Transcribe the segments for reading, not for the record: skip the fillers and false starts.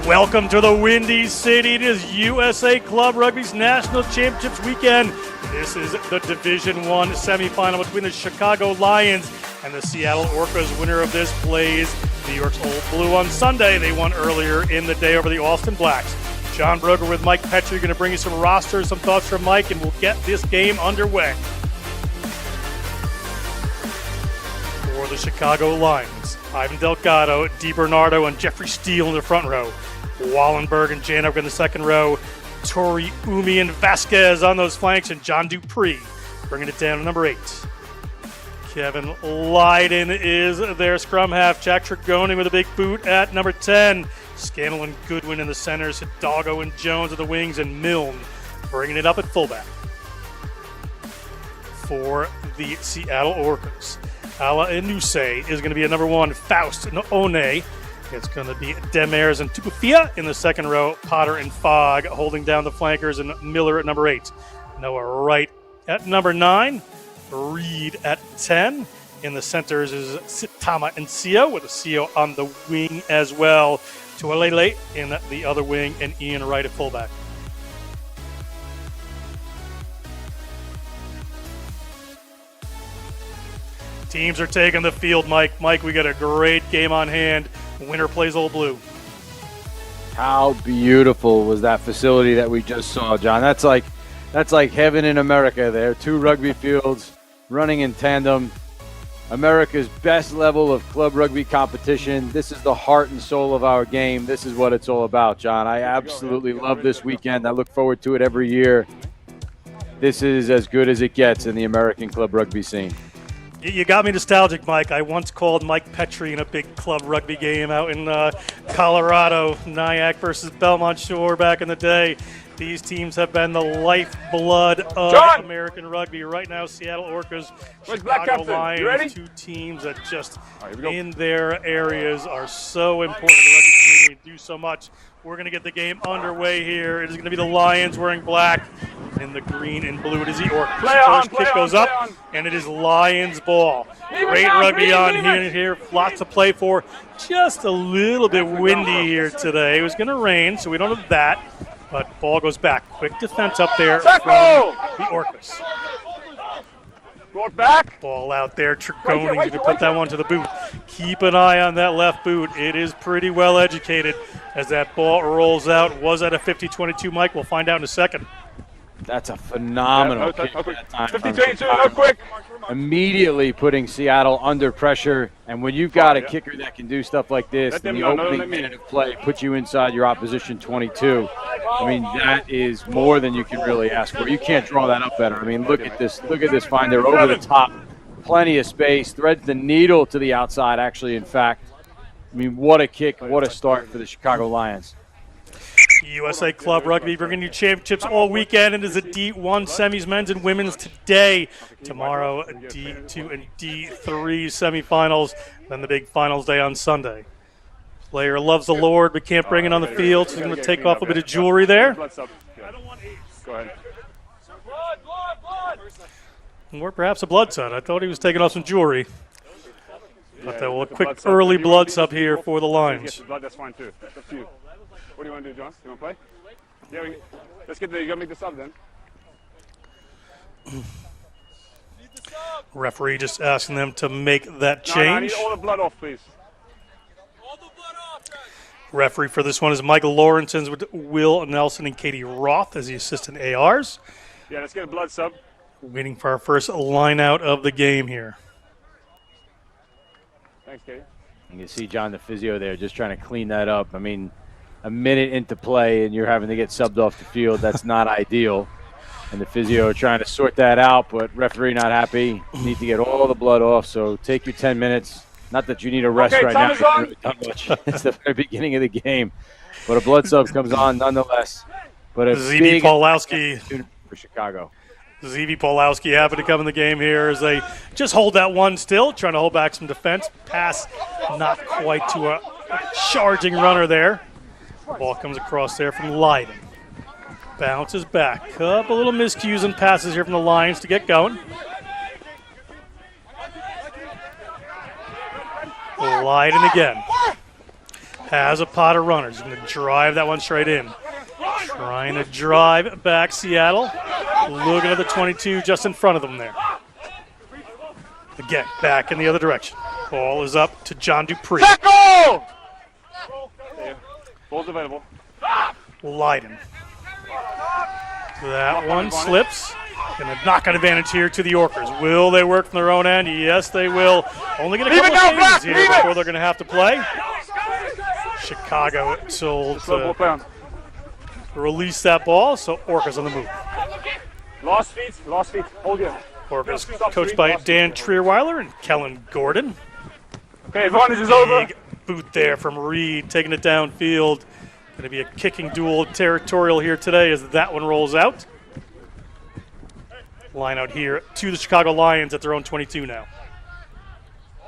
Welcome to the Windy City. It is USA Club Rugby's National Championships weekend. This is the Division I semifinal between the Chicago Lions and the Seattle Orcas. Winner of this plays New York's Old Blue on Sunday. They won earlier in the day over the Austin Blacks. John Broger with Mike Petrie going to bring you some rosters, some thoughts from Mike, and we'll get this game underway. For the Chicago Lions, Ivan Delgado, DiBernardo, and Jeffrey Steele in the front row. Wallenberg and Janovic in the second row. Tori Umi and Vasquez on those flanks, and John Dupree bringing it down to number 8. Kevin Lydon is their scrum half. Jack Trigoni with a big boot at number 10. Scannell and Goodwin in the centers. Hidalgo and Jones at the wings, and Milne bringing it up at fullback. For the Seattle Orcas, Ala Inuse is going to be at number 1. Faust One. It's going to be Demers and Tupufia in the second row. Potter and Fogg holding down the flankers, and Miller at number 8. Noah Wright at number 9. Reed at 10. In the centers is Sitama and Sio, with a Sio on the wing as well. Tualele in the other wing, and Ian Wright at fullback. Teams are taking the field, Mike. Mike, we got a great game on hand. Winner plays Old Blue. How beautiful was that facility that we just saw, John? That's like heaven in America there. 2 rugby fields running in tandem. America's best level of club rugby competition. This is the heart and soul of our game. This is what it's all about, John. I absolutely love this weekend. I look forward to it every year. This is as good as it gets in the American club rugby scene. You got me nostalgic, Mike. I once called Mike Petrie in a big club rugby game out in Colorado, Nyack versus Belmont Shore back in the day. These teams have been the lifeblood of American rugby. Right now, Seattle Orcas, Chicago Lions, 2 teams that just in their areas are so important to the rugby community, do so much. We're going to get the game underway here. It is going to be the Lions wearing black, in the green and blue. It is the Orcas. First kick goes up, and it is Lions ball. Great rugby on here. Lots to play for. Just a little bit windy here today. It was going to rain, so we don't have that. But ball goes back. Quick defense up there from the Orcas. Ball out there. Trigoni going to put that one to the boot. Keep an eye on that left boot. It is pretty well educated as that ball rolls out. Was that a 50-22, Mike? We'll find out in a second. That's a phenomenal kick that time. 50-22, quick. Immediately putting Seattle under pressure. And when you've got a kicker that can do stuff like this, in the opening minute of play, put you inside your opposition 22. I mean, that is more than you can really ask for. You can't draw that up better. I mean, look at this. Look at this finder over the top. Plenty of space. Threads the needle to the outside, actually, in fact. I mean, what a kick. What a start for the Chicago Lions. USA Club Rugby bringing you championships all weekend. It is a D1 semis, men's and women's today. Tomorrow, D2 and D3 semifinals. Then the big finals day on Sunday. Player loves the Lord but can't bring it on the field, so he's going to take off a bit of jewelry there. Or perhaps a blood sub. I thought he was taking off some jewelry. But a quick early blood sub here for the Lions. That's fine too. That's up to you. What do you want to do, John? You want to play? Yeah, let's get there. You got to make the sub then. Referee just asking them to make that change. No, I need all the blood off, please. Referee for this one is Michael Lawrence with Will Nelson and Katie Roth as the assistant ARs. Yeah, let's get a blood sub. Waiting for our first line out of the game here. Thanks, Katie. You can see John the physio there just trying to clean that up. I mean, a minute into play and you're having to get subbed off the field. That's not ideal. And the physio are trying to sort that out, but referee not happy. Need to get all the blood off, so take your 10 minutes. Not that you need a rest right now. Really done much. It's the very beginning of the game. But a blood sub comes on nonetheless. But a big Pawlowski for Chicago. Zevi Pawlowski happened to come in the game here as they just hold that one still, trying to hold back some defense. Pass not quite to a charging runner there. Ball comes across there from Lydon. Bounces back. Couple little miscues and passes here from the Lions to get going. Lydon again. has a pot of runners. He's going to drive that one straight in. Trying to drive back Seattle. Looking at the 22 just in front of them there. Again, back in the other direction. Ball is up to John Dupree. Tackle! Ball's available. Leiden. That one slips. And a knock-on advantage here to the Orcas. Will they work from their own end? Yes, they will. Only get a couple of changes here before they're going to have to play. Chicago told to release that ball, so Orcas on the move. Lost feet, hold you. Orcas coached by Dan Trierweiler and Kellen Gordon. Okay, advantage is over. Big boot there from Reed, taking it downfield. Going to be a kicking duel territorial here today as that one rolls out. Line out here to the Chicago Lions at their own 22 now.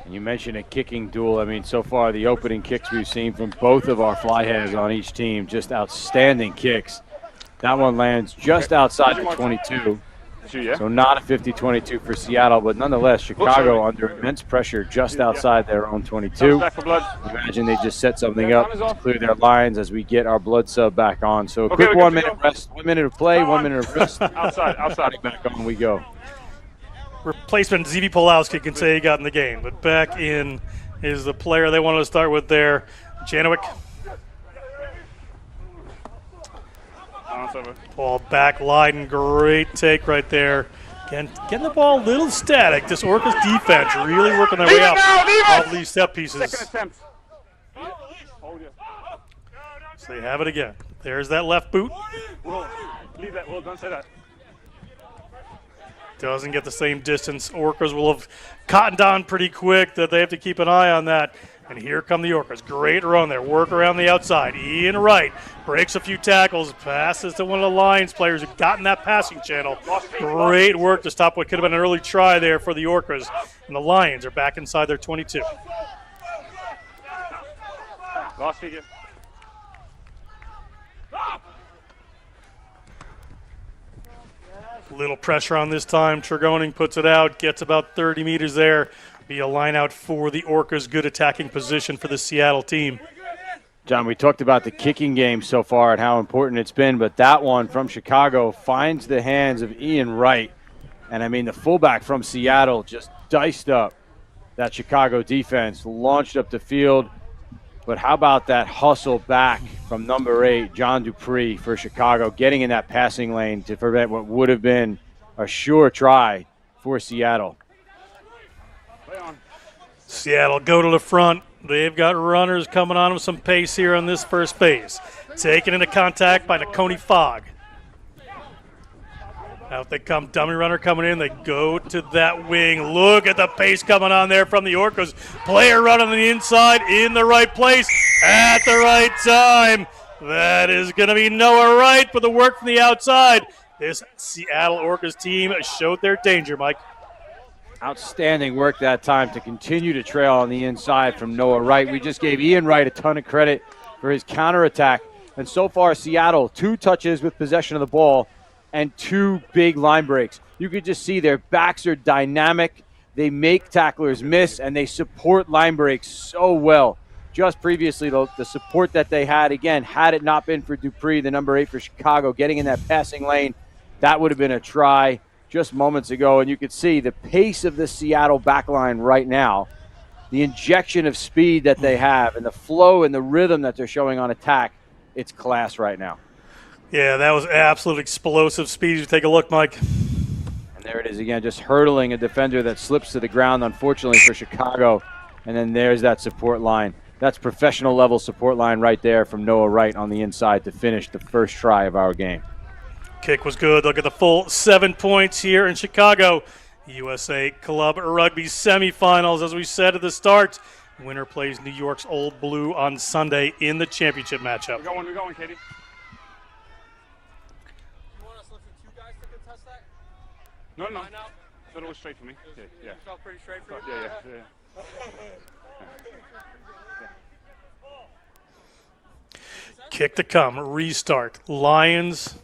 And you mentioned a kicking duel. I mean, so far the opening kicks we've seen from both of our flyheads on each team, just outstanding kicks. That one lands just outside the 22. So not a 50-22 for Seattle, but nonetheless, Chicago under immense pressure just outside their own 22. Imagine they just set something up to clear their lines as we get our blood sub back on. So a quick 1 minute rest, 1 minute of play, 1 minute of rest. Outside. Back on we go. Replacement ZV Pulowski can say he got in the game, but back in is the player they wanted to start with there, Janowick. Ball back, Leiden, great take right there. Again, getting the ball a little static. This Orcas defense really working their way out of these set pieces. So they have it again. There's that left boot. Leave that, Will, don't say that. Doesn't get the same distance. Orcas will have cottoned on pretty quick that they have to keep an eye on that. And here come the Orcas. Great run there. Work around the outside. Ian Wright breaks a few tackles. Passes to one of the Lions players who got in that passing channel. Great work to stop what could have been an early try there for the Orcas. And the Lions are back inside their 22. Lost figure. Little pressure on this time. Tregoning puts it out. Gets about 30 meters there. Be a line out for the Orcas. Good attacking position for the Seattle team. John, we talked about the kicking game so far and how important it's been, but that one from Chicago finds the hands of Ian Wright. And, I mean, the fullback from Seattle just diced up that Chicago defense, launched up the field. But how about that hustle back from number 8, John Dupree, for Chicago, getting in that passing lane to prevent what would have been a sure try for Seattle. Seattle go to the front. They've got runners coming on with some pace here on this first phase. Taken into contact by Nakoni Fogg. Out they come, dummy runner coming in. They go to that wing. Look at the pace coming on there from the Orcas. Player running on the inside in the right place at the right time. That is going to be Noah Wright for the work from the outside. This Seattle Orcas team showed their danger, Mike. Outstanding work that time to continue to trail on the inside from Noah Wright. We just gave Ian Wright a ton of credit for his counterattack. And so far, Seattle, 2 touches with possession of the ball and 2 big line breaks. You could just see their backs are dynamic. They make tacklers miss, and they support line breaks so well. Just previously, the support that they had, again, had it not been for Dupree, the number 8 for Chicago, getting in that passing lane, that would have been a try just moments ago. And you could see the pace of the Seattle backline right now, the injection of speed that they have, and the flow and the rhythm that they're showing on attack. It's class right now. Yeah, that was absolute explosive speed. You take a look, Mike. And there it is again, just hurdling a defender that slips to the ground, unfortunately for Chicago. And then there's that support line. That's professional level support line right there from Noah Wright on the inside to finish the first try of our game. Kick was good. Look at the full 7 points here in Chicago. USA Club Rugby Semifinals, as we said at the start. Winner plays New York's Old Blue on Sunday in the championship matchup. We're going, Katie. You want us to listen to 2 guys to contest that? No. It was straight for me. Yeah. It felt pretty straight for you? Yeah. Kick to come. Restart. Lions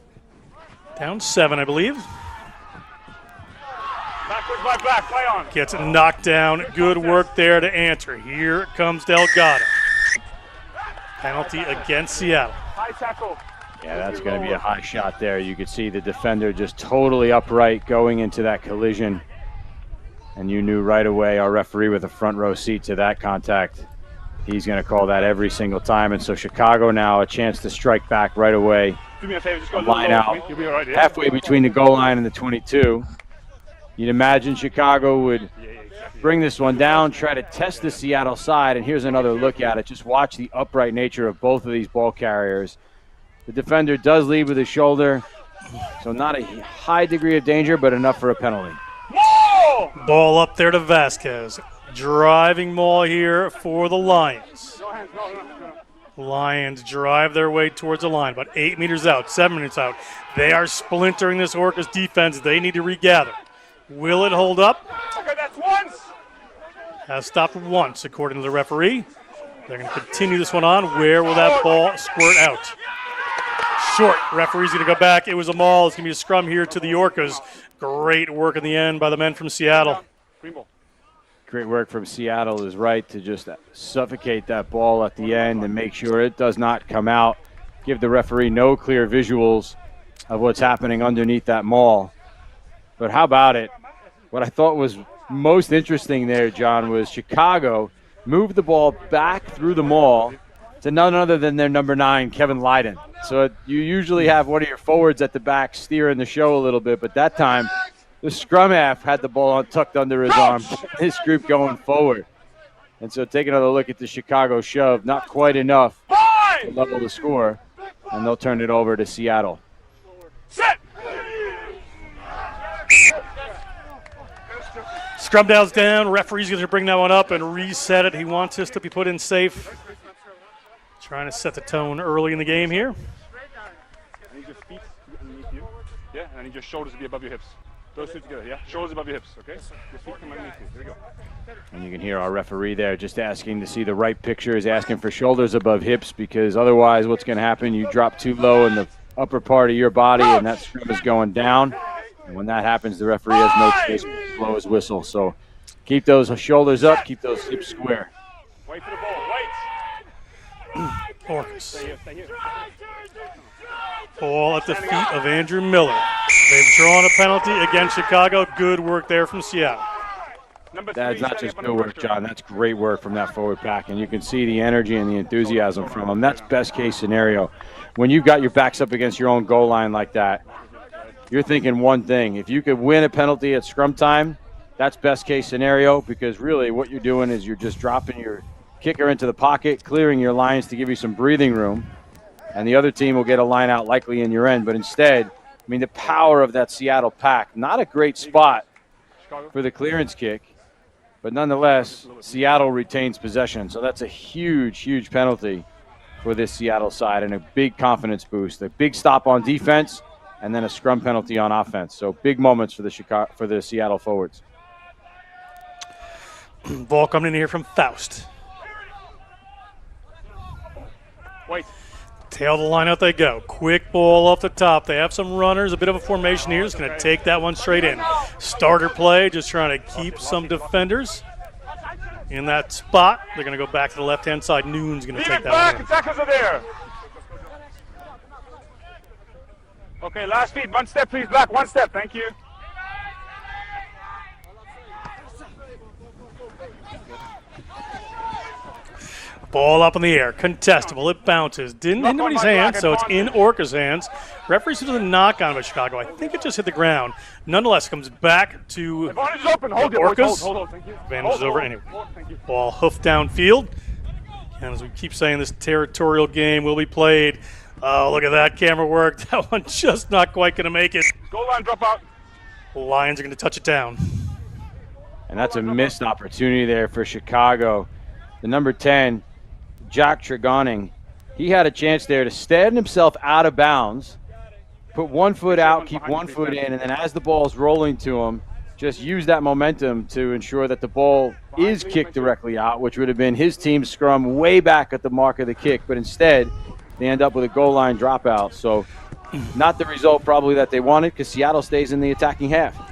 down 7, I believe. Backwards by back. Play on. Gets it knocked down. Good work there to answer. Here comes Delgado. Penalty against Seattle. High tackle. Yeah, that's going to be a high shot there. You could see the defender just totally upright going into that collision. And you knew right away, our referee with a front row seat to that contact, he's going to call that every single time. And so Chicago now a chance to strike back right away. Do me a favor, just go line out You'll be all right, yeah? halfway between the goal line and the 22. You'd imagine Chicago would bring this one down, try to test the Seattle side. And here's another look at it. Just watch the upright nature of both of these ball carriers. The defender does lead with his shoulder, so not a high degree of danger, but enough for a penalty. Ball up there to Vasquez. Driving maul here for the Lions. Lions drive their way towards the line, about 8 meters out, 7 minutes out. They are splintering this Orcas defense. They need to regather. Will it hold up? Okay, that's once. Has stopped once, according to the referee. They're going to continue this one on. Where will that ball squirt out? Short. Referee's going to go back. It was a maul. It's going to be a scrum here to the Orcas. Great work in the end by the men from Seattle. Great work from Seattle is right to just suffocate that ball at the end and make sure it does not come out. Give the referee no clear visuals of what's happening underneath that maul. But how about it? What I thought was most interesting there, John, was Chicago moved the ball back through the maul to none other than their number 9, Kevin Lydon. So you usually have one of your forwards at the back steering the show a little bit, but that time the scrum half had the ball tucked under his arm, his group going forward. And so take another look at the Chicago shove. Not quite enough to level the score, and they'll turn it over to Seattle. Set. Scrum down's down. Referee's going to bring that one up and reset it. He wants this to be put in safe. Trying to set the tone early in the game here. I need your feet underneath you. Yeah, and I need your shoulders to be above your hips. Those two together, yeah? Shoulders above your hips, okay? Your feet come underneath you. Here we go. And you can hear our referee there just asking to see the right picture, is asking for shoulders above hips, because otherwise what's going to happen, you drop too low in the upper part of your body and that scrum is going down. And when that happens, the referee has no choice but to blow his whistle. So keep those shoulders up, keep those hips square. Wait for the ball, wait. Orcas. Stay here, stay here. Ball at the feet of Andrew Miller. They've drawn a penalty against Chicago. Good work there from Seattle. That's not just good work, John. That's great work from that forward pack. And you can see the energy and the enthusiasm from them. That's best case scenario. When you've got your backs up against your own goal line like that, you're thinking one thing. If you could win a penalty at scrum time, that's best case scenario, because really what you're doing is you're just dropping your kicker into the pocket, clearing your lines to give you some breathing room, and the other team will get a line out likely in your end. But instead, I mean, the power of that Seattle pack, not a great spot for the clearance kick, but nonetheless, Seattle retains possession. So that's a huge, huge penalty for this Seattle side and a big confidence boost, a big stop on defense, and then a scrum penalty on offense. So big moments for the Seattle forwards. Ball coming in here from Faust. Wait. Tail the line out they go. Quick ball off the top. They have some runners, a bit of a formation here. Just going to take that one straight in. Starter play, just trying to keep some defenders in that spot. They're going to go back to the left-hand side. Noon's going to take that one. Attackers are there. Okay, last feed. One step, please. Black, one step. Thank you. Ball up in the air, contestable, it bounces. Didn't hit anybody's hands, so it's in Orca's hands. Referee said it was a knock on by Chicago. I think it just hit the ground. Nonetheless, comes back to Advantage is open. Hold it, Orcas. hold, thank you. Advantage is over anyway. Thank you. Ball hoofed downfield. And as we keep saying, this territorial game will be played. Oh, look at that camera work. That one just not quite going to make it. Goal line, drop out. Lions are going to touch it down. And that's a missed opportunity there for Chicago. The number 10, Jack Tregoning, he had a chance there to stand himself out of bounds, put one foot out, keep one foot in, and then as the ball's rolling to him, just use that momentum to ensure that the ball is kicked directly out, which would have been his team's scrum way back at the mark of the kick. But instead, they end up with a goal line dropout. So not the result probably that they wanted, because Seattle stays in the attacking half.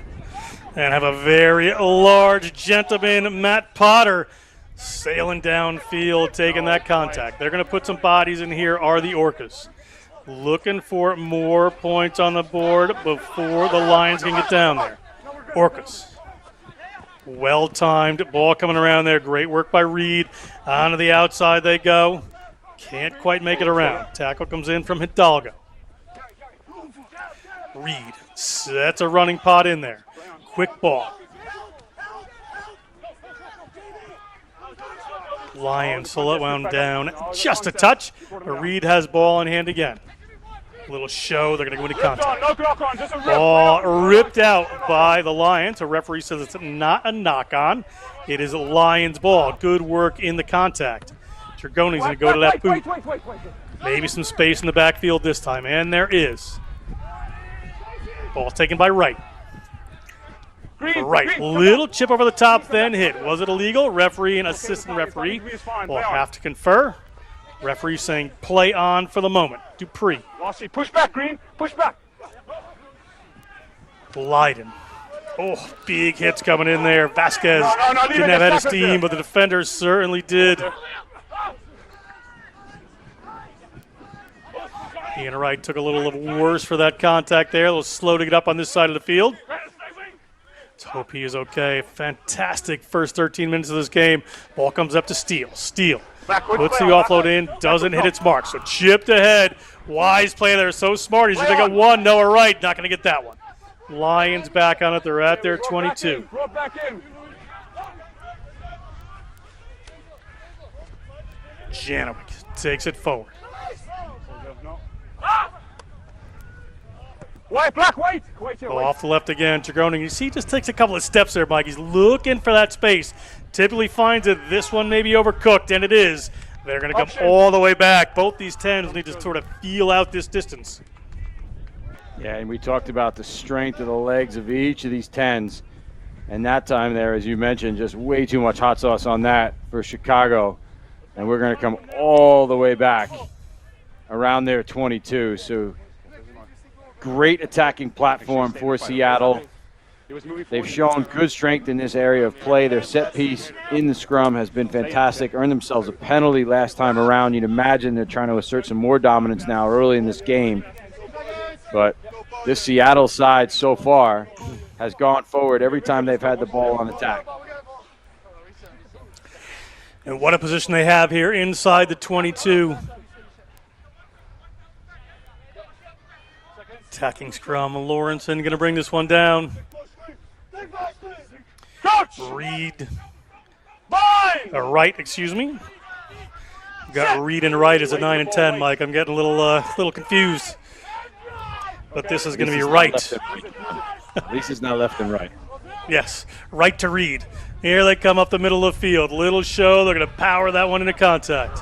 And have a very large gentleman, Matt Potter, sailing downfield, taking that contact. They're going to put some bodies in here, are the Orcas. Looking for more points on the board before the Lions can get down there. Orcas. Well-timed ball coming around there. Great work by Reed. Onto the outside they go. Can't quite make it around. Tackle comes in from Hidalgo. Reed sets a running pot in there. Quick ball. Lions slow it wound down just a touch. Reed has ball in hand again. Little show, they're going to go into contact. Ball ripped out by the Lions. A referee says it's not a knock-on. It is a Lions ball. Good work in the contact. Dragoni's going to go to that boot. Maybe some space in the backfield this time, and there is. Ball taken by Wright. Right, little chip over the top, then hit. Was it illegal? Referee and assistant referee will have to confer. Referee saying play on for the moment. Dupree. Push back, Green. Push back. Leiden. Oh, big hits coming in there. Vasquez didn't have head of steam, but the defenders certainly did. Ian Wright took a little worse for that contact there. A little slow to get up on this side of the field. Let's hope he is okay. Fantastic first 13 minutes of this game. Ball comes up to Steele. Steele puts the offload in, doesn't hit its mark. So chipped ahead. Wise play there, so smart. He's going to get one. Noah Wright not going to get that one. Lions back on it. They're at their 22. Janowick takes it forward. White, black, white. Off the left again. Dragoni, you see, he just takes a couple of steps there, Mike. He's looking for that space. Typically finds it. This one may be overcooked, and it is. They're going to come all the way back. Both these 10s need to sort of feel out this distance. Yeah, and we talked about the strength of the legs of each of these 10s. And that time there, as you mentioned, just way too much hot sauce on that for Chicago. And we're going to come all the way back around their 22. So great attacking platform for Seattle. They've shown good strength in this area of play. Their set piece in the scrum has been fantastic. Earned themselves a penalty last time around. You'd imagine they're trying to assert some more dominance now early in this game. But this Seattle side so far has gone forward every time they've had the ball on attack. And what a position they have here inside the 22. Attacking scrum. Lawrenson going to bring this one down. Reed. Wright, excuse me. Got Reed and Wright as a 9 and 10, Mike. I'm getting a little confused. But this is going to be Wright. At least it's not left and right. Yes, right to Reed. Here they come up the middle of the field. Little show. They're going to power that one into contact.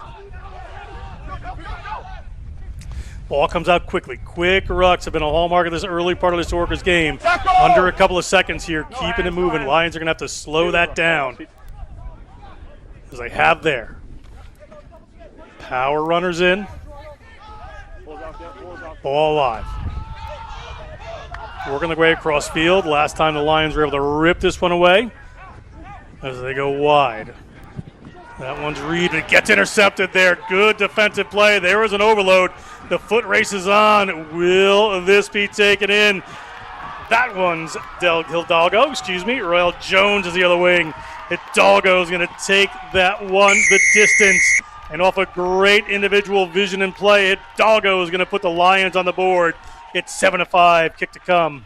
Ball comes out quickly. Quick rucks have been a hallmark of this early part of this Orcas game. Under a couple of seconds here, keeping it moving. Lions are going to have to slow that down, as they have there. Power runners in. Ball alive. Working their way across field. Last time the Lions were able to rip this one away as they go wide. That one's Reed. It gets intercepted there. Good defensive play. There was an overload. The foot races on. Will this be taken in? That one's Hidalgo, excuse me. Royal Jones is the other wing. Hidalgo is going to take that one the distance. And off a great individual vision and play, Hidalgo is going to put the Lions on the board. It's 7-5, kick to come.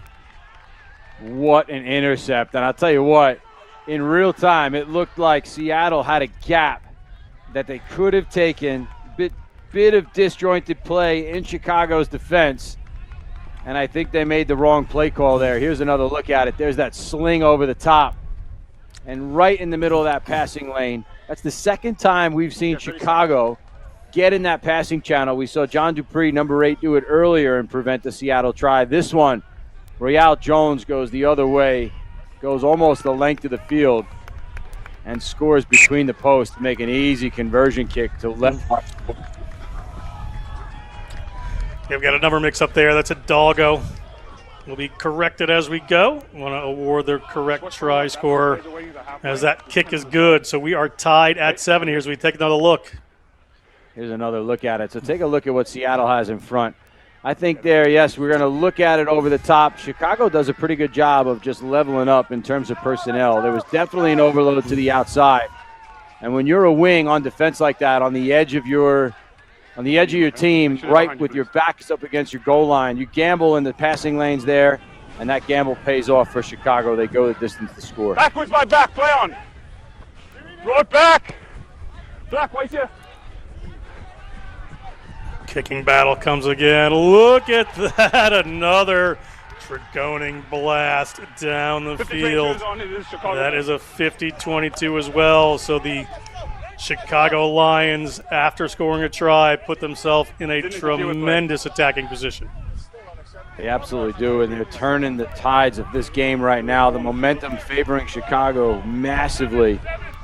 What an intercept. And I'll tell you what, in real time, it looked like Seattle had a gap that they could have taken. Bit of disjointed play in Chicago's defense, and I think they made the wrong play call there. Here's another look at it. There's that sling over the top, and right in the middle of that passing lane. That's the second time we've seen Chicago get in that passing channel. We saw John Dupree, number 8, do it earlier and prevent the Seattle try. This one, Royale Jones goes the other way, goes almost the length of the field, and scores between the posts to make an easy conversion kick to left. They've got a number mix up there. That's Hidalgo. will be corrected as we go. I want to award the correct try score as that kick is good. So we are tied at 7 here as we take another look. Here's another look at it. So take a look at what Seattle has in front. I think there, yes, we're going to look at it over the top. Chicago does a pretty good job of just leveling up in terms of personnel. There was definitely an overload to the outside. And when you're a wing on defense like that, on the edge of your team, right with your backs up against your goal line, you gamble in the passing lanes there, and that gamble pays off for Chicago. They go the distance to score. Backwards my back, play on. Throw it back. Back, wait here. Kicking battle comes again. Look at that. Another Dragoning blast down the field. That is a 50-22 as well. So the Chicago Lions, after scoring a try, put themselves in a tremendous attacking position. They absolutely do, and they're turning the tides of this game right now. The momentum favoring Chicago massively.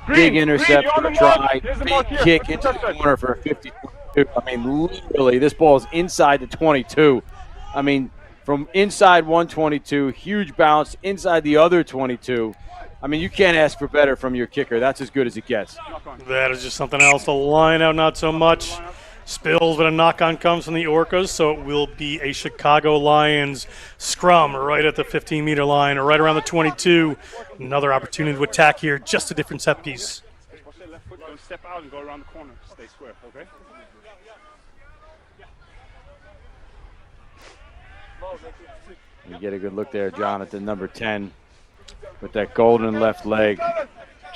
Big interceptor try, big kick into the corner for a 50-22. I mean, literally, this ball is inside the 22. I mean, from inside 122, huge bounce inside the other 22. I mean, you can't ask for better from your kicker. That's as good as it gets. That is just something else. The line out, not so much. Spills, but a knock-on comes from the Orcas, so it will be a Chicago Lions scrum right at the 15-meter line, or right around the 22. Another opportunity to attack here, just a different set piece. Step out and go around the corner. Stay square, okay? You get a good look there, John, at the number 10 with that golden left leg.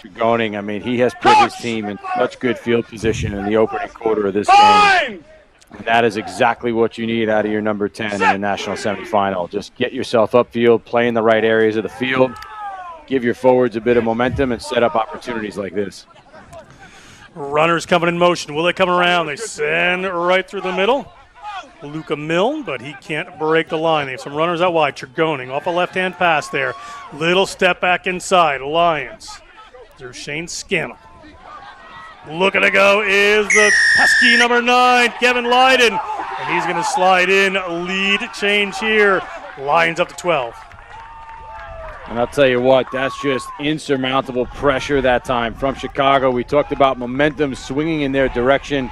Dragoning, I mean, he has put his team in such good field position in the opening quarter of this game. And that is exactly what you need out of your number 10 in the national semifinal. Just get yourself upfield, play in the right areas of the field, give your forwards a bit of momentum, and set up opportunities like this. Runners coming in motion. Will they come around? They send right through the middle. Luca Milne, but he can't break the line. They have some runners out wide. Dragoning off a left-hand pass there. Little step back inside. Lions through Shane Scannell. Looking to go is the pesky number 9, Kevin Lydon. And he's going to slide in. Lead change here. Lions up to 12. And I'll tell you what, that's just insurmountable pressure that time from Chicago. We talked about momentum swinging in their direction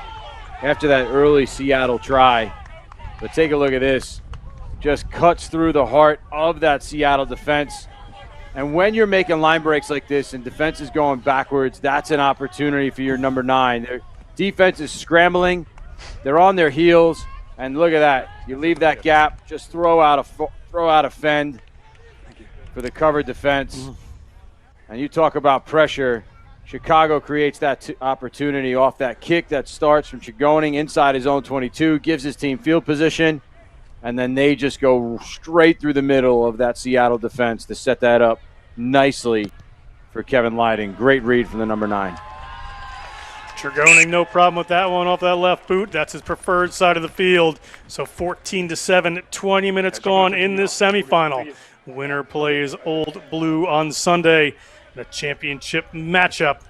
after that early Seattle try. But take a look at this. Just cuts through the heart of that Seattle defense. And when you're making line breaks like this and defense is going backwards, that's an opportunity for your number 9. Their defense is scrambling. They're on their heels. And look at that. You leave that gap. Just throw out a fend for the covered defense. And you talk about pressure. Chicago creates that opportunity off that kick that starts from Dragoning inside his own 22, gives his team field position, and then they just go straight through the middle of that Seattle defense to set that up nicely for Kevin Lydon. Great read from the number 9. Dragoning, no problem with that one off that left boot. That's his preferred side of the field. So 14-7, 20 minutes gone in this semifinal. Winner plays Old Blue on Sunday. The championship matchup.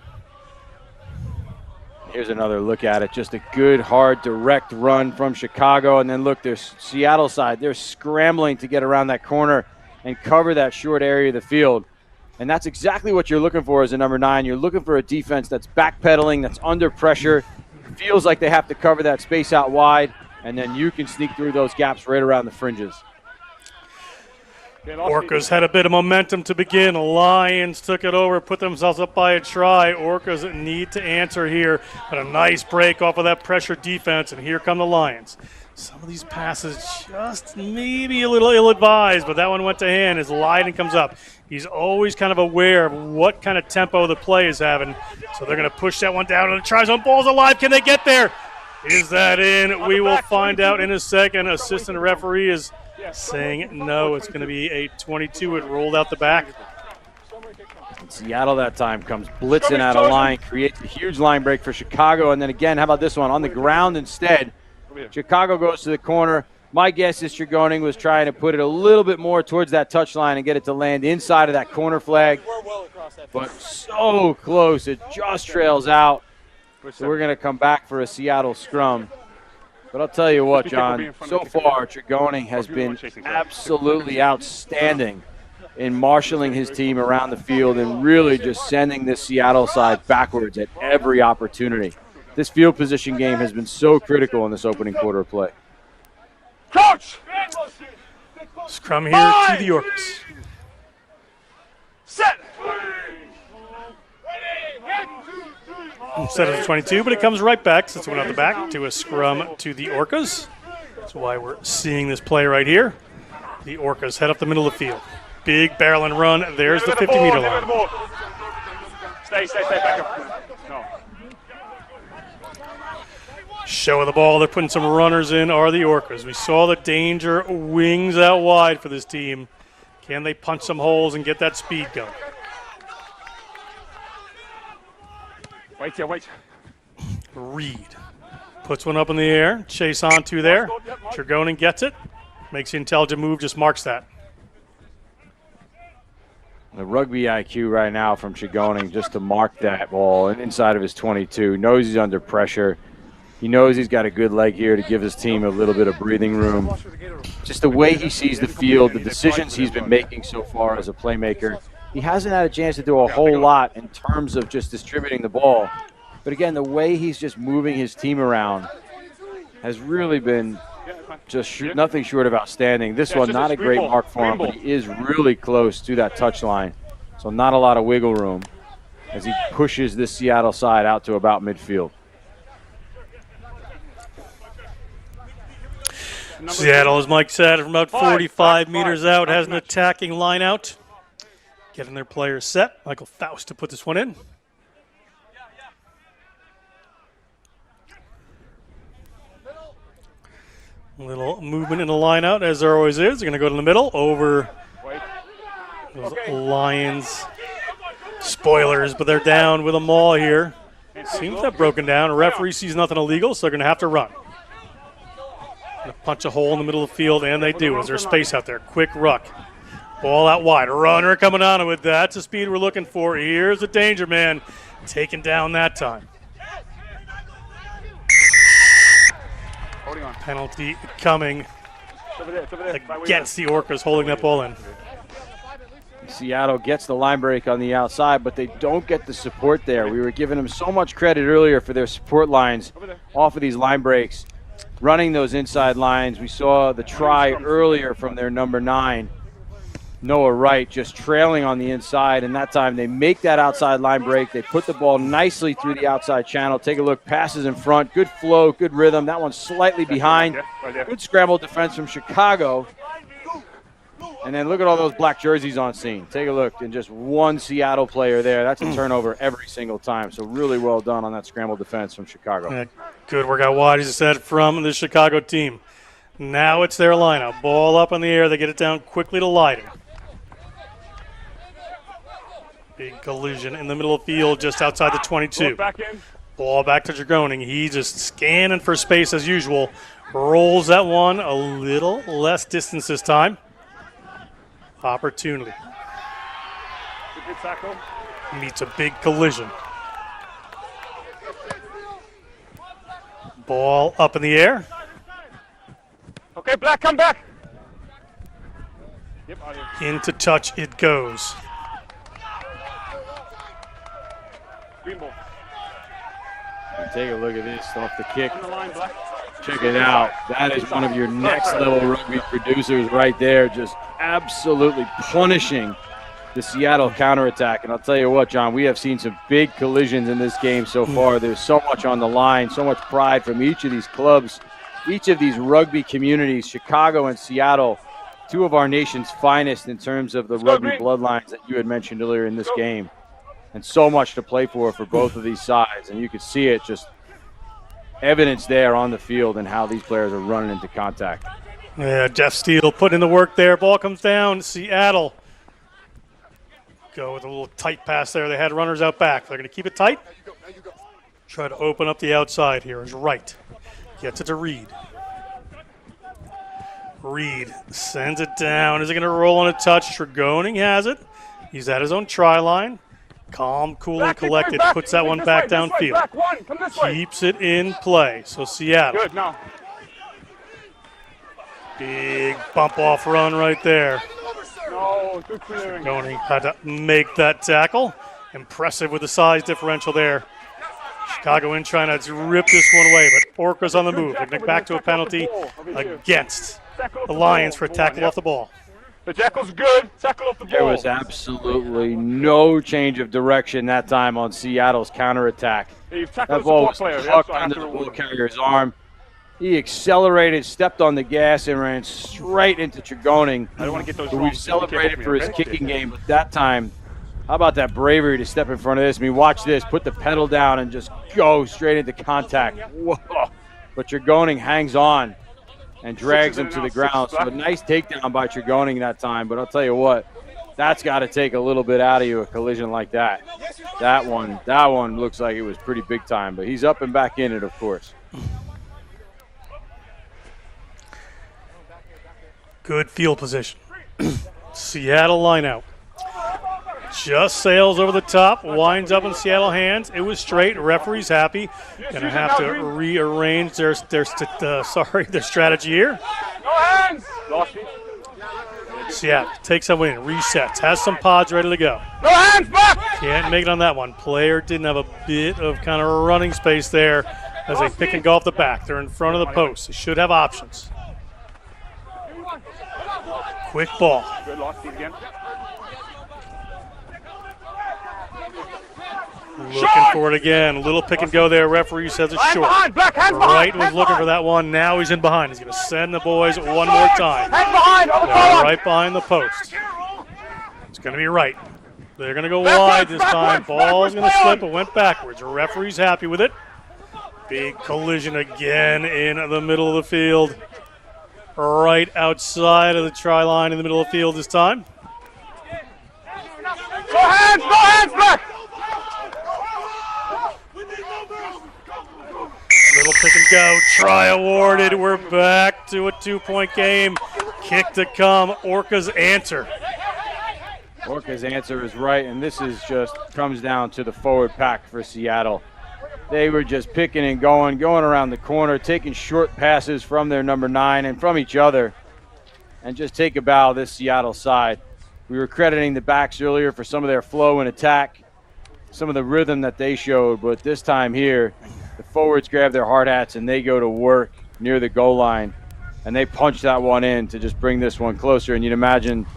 Here's another look at it. Just a good, hard, direct run from Chicago. And then look, there's Seattle side. They're scrambling to get around that corner and cover that short area of the field. And that's exactly what you're looking for as a number 9. You're looking for a defense that's backpedaling, that's under pressure, feels like they have to cover that space out wide, and then you can sneak through those gaps right around the fringes. Orcas had a bit of momentum to begin. Lions took it over, put themselves up by a try. Orcas need to answer here, but a nice break off of that pressure defense, and here come the Lions. Some of these passes just maybe a little ill-advised, but that one went to hand as Lydon comes up. He's always kind of aware of what kind of tempo the play is having, so they're going to push that one down, and the try zone ball's alive. Can they get there? Is that in? We will find out in a second. Assistant referee is saying no, it's going to be a 22. It rolled out the back. And Seattle that time comes blitzing out of line, creates a huge line break for Chicago. And then again, how about this one? On the ground instead, Chicago goes to the corner. My guess is Dragoning was trying to put it a little bit more towards that touchline and get it to land inside of that corner flag. But so close, it just trails out. So we're going to come back for a Seattle scrum. But I'll tell you what, John, so far, Tregoning has been absolutely outstanding in marshaling his team around the field and really just sending this Seattle side backwards at every opportunity. This field position game has been so critical in this opening quarter of play. Coach! Scrum here to the Orcas. Set! Set of 22, but it comes right back since it went out the back to a scrum to the Orcas. That's why we're seeing this play right here. The Orcas head up the middle of the field. Big barrel and run. There's the 50-meter line. Stay, back up. No. Show of the ball. They're putting some runners in are the Orcas. We saw the danger wings out wide for this team. Can they punch some holes and get that speed going? Wait. Reed puts one up in the air. Chase on to there. Tregoning gets it. Makes the intelligent move, just marks that. The rugby IQ right now from Tregoning just to mark that ball inside of his 22. Knows he's under pressure. He knows he's got a good leg here to give his team a little bit of breathing room. Just the way he sees the field, the decisions he's been making so far as a playmaker. He hasn't had a chance to do a whole lot in terms of just distributing the ball. But again, the way he's just moving his team around has really been just nothing short of outstanding. This one, not a great mark for him, but he is really close to that touchline. So not a lot of wiggle room as he pushes this Seattle side out to about midfield. Seattle, as Mike said, from about 45 meters out, has an attacking line out. Getting their players set. Michael Faust to put this one in. Little movement in the line out, as there always is. They're going to go to the middle over those Lions. Spoilers, but they're down with a maul here. Seems to have broken down. A referee sees nothing illegal, so they're going to have to run. Gonna punch a hole in the middle of the field, and they do. Is there space out there? Quick ruck. Ball out wide. Runner coming on it with that. That's the speed we're looking for. Here's the danger man. Taken down that time. Penalty coming against the Orcas holding that ball in. Seattle gets the line break on the outside, but they don't get the support there. We were giving them so much credit earlier for their support lines off of these line breaks, running those inside lines. We saw the try earlier from their number 9, Noah Wright, just trailing on the inside, and that time they make that outside line break. They put the ball nicely through the outside channel. Take a look, passes in front, good flow, good rhythm. That one's slightly behind. Good scramble defense from Chicago. And then look at all those black jerseys on scene. Take a look, and just one Seattle player there. That's a turnover every single time. So really well done on that scramble defense from Chicago. Yeah, good work out wide, as I said, from the Chicago team. Now it's their lineup. Ball up in the air. They get it down quickly to Leiter. Big collision in the middle of the field just outside the 22. Ball back to Tregoning. He's just scanning for space as usual. Rolls that one a little less distance this time. Opportunity. Meets a big collision. Ball up in the air. Okay, Black, come back. Into touch it goes. Green ball. And take a look at this off the kick. Check it out. That is one of your next level rugby producers right there, just absolutely punishing the Seattle counterattack. And I'll tell you what, John, we have seen some big collisions in this game so far. There's so much on the line, so much pride from each of these clubs, each of these rugby communities, Chicago and Seattle, two of our nation's finest in terms of the rugby bloodlines that you had mentioned earlier in this game. And so much to play for both of these sides. And you could see it, just evidence there on the field and how these players are running into contact. Yeah, Jeff Steele putting in the work there. Ball comes down. Seattle go with a little tight pass there. They had runners out back. They're going to keep it tight. Try to open up the outside here. Is Wright. Gets it to Reed. Reed sends it down. Is it going to roll on a touch? Tregoning has it. He's at his own try line. Calm, cool, and collected. Puts that one back downfield. Keeps it in play. So Seattle Big bump off run right there. No, good clearing. Goni had to make that tackle. Impressive with the size differential there. Chicago in trying to rip this one away, but Orcas on the move. They're back to a penalty against the Lions for a tackle off the ball. The tackle's good. Tackle off the ball. There was absolutely no change of direction that time on Seattle's counterattack. That ball was tucked under the ball carrier's arm. He accelerated, stepped on the gas, and ran straight into Chigoning, who we've celebrated for his kicking game. But that time, how about that bravery to step in front of this? I mean, watch this. Put the pedal down and just go straight into contact. Whoa. But Chigoning hangs on and drags him to the ground. So a nice takedown by Chigoning that time. But I'll tell you what, that's got to take a little bit out of you, a collision like that. That one looks like it was pretty big time. But he's up and back in it, of course. Good field position. Seattle line out. Just sails over the top, winds up in Seattle hands. It was straight. Referee's happy. Gonna have to rearrange their strategy here. No hands. Seattle takes a win, resets, has some pods ready to go. No hands back. Can't make it on that one. Player didn't have a bit of kind of running space there as they pick and go off the back. They're in front of the post. They should have options. Quick ball. Good loss again. Looking for it again. A little pick and go there. Referee says it's short. Wright was looking for that one. Now he's in behind. He's going to send the boys one more time. Right behind the post. It's going to be Wright. They're going to go wide this time. Ball's going to slip. It went backwards. The referee's happy with it. Big collision again in the middle of the field. Right outside of the try line in the middle of the field this time. No hands back. Little pick and go. Try awarded. We're back to a 2-point game. Kick to come. Orcas answer. Orcas answer is right, and this is just comes down to the forward pack for Seattle. They were just picking and going around the corner, taking short passes from their number 9 and from each other, and just take a bow this Seattle side. We were crediting the backs earlier for some of their flow and attack, some of the rhythm that they showed, but this time here, the forwards grab their hard hats and they go to work near the goal line, and they punch that one in to just bring this one closer. And you'd imagine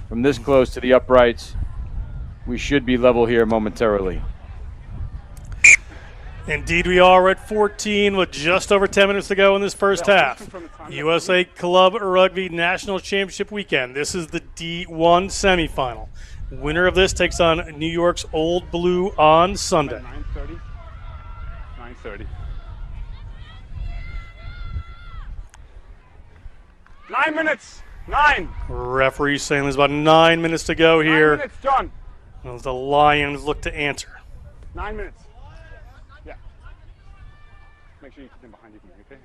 from this close to the uprights, we should be level here momentarily. Indeed we are. We're at 14 with just over 10 minutes to go in this first half. USA Club Rugby National Championship weekend. This is the D1 semifinal. Winner of this takes on New York's Old Blue on Sunday. 9:30. 9 minutes. 9. Referee saying there's about 9 minutes to go here. 9 minutes done. As the Lions look to answer. 9 minutes. Yeah. Make sure you keep them behind you, okay?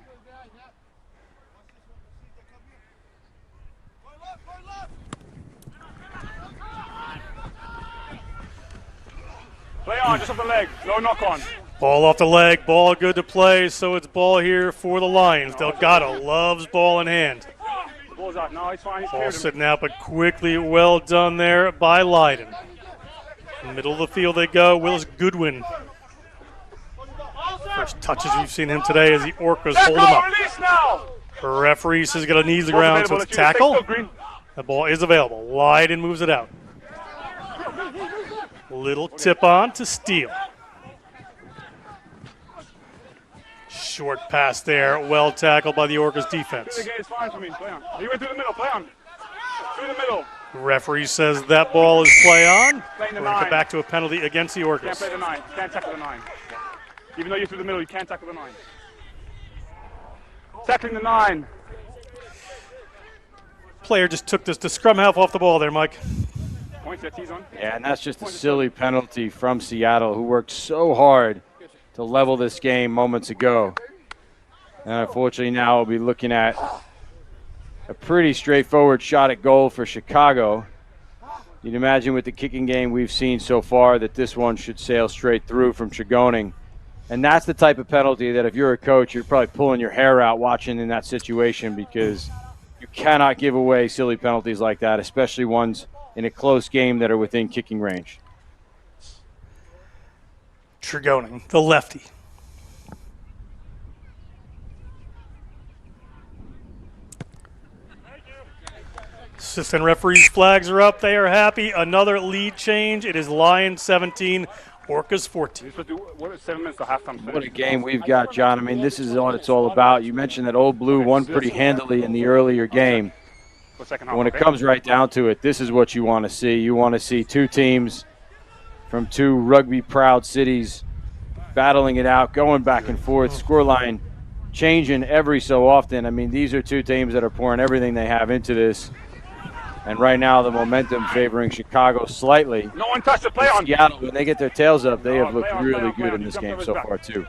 Play on, just off the leg. No knock on. Ball off the leg, ball good to play, so it's ball here for the Lions. Delgado loves ball in hand. The ball's out. No, he's fine. He's Ball sitting out, but quickly, well done there by Leiden. Middle of the field they go. Willis Goodwin. First touches we've seen him today as the Orcas hold him up. The referee says he's going to knee the ground, so it's tackle. The ball is available. Leiden moves it out. Little tip on to Steele. Short pass there, well tackled by the Orcas defense. It's fine for me. Play on. You went through the middle. Play on. Through the middle. Referee says that ball is play on. We're going to come back to a penalty against the Orcas. Can't play the 9. You can't tackle the 9. Even though you're through the middle, you can't tackle the 9. Tackling the 9. Player just took the scrum half off the ball there, Mike. Points that he's on. Yeah, and that's just a silly penalty from Seattle, who worked so hard to level this game moments ago. And unfortunately now we'll be looking at a pretty straightforward shot at goal for Chicago. You'd imagine with the kicking game we've seen so far that this one should sail straight through from Chigoning. And that's the type of penalty that if you're a coach, you're probably pulling your hair out watching in that situation, because you cannot give away silly penalties like that, especially ones in a close game that are within kicking range. Tregoning, the lefty. Assistant referees' flags are up. They are happy. Another lead change. It is Lions 17, Orcas 14. What is 7 minutes to halftime? What a game we've got, John. I mean, this is what it's all about. You mentioned that Old Blue won pretty handily in the earlier game. When it comes right down to it, this is what you want to see. You want to see two teams from two rugby-proud cities battling it out, going back and forth, scoreline changing every so often. I mean, these are two teams that are pouring everything they have into this. And right now, the momentum favoring Chicago slightly. No one touched the play on. Seattle, when they get their tails up, they have looked really good in this game so far, too.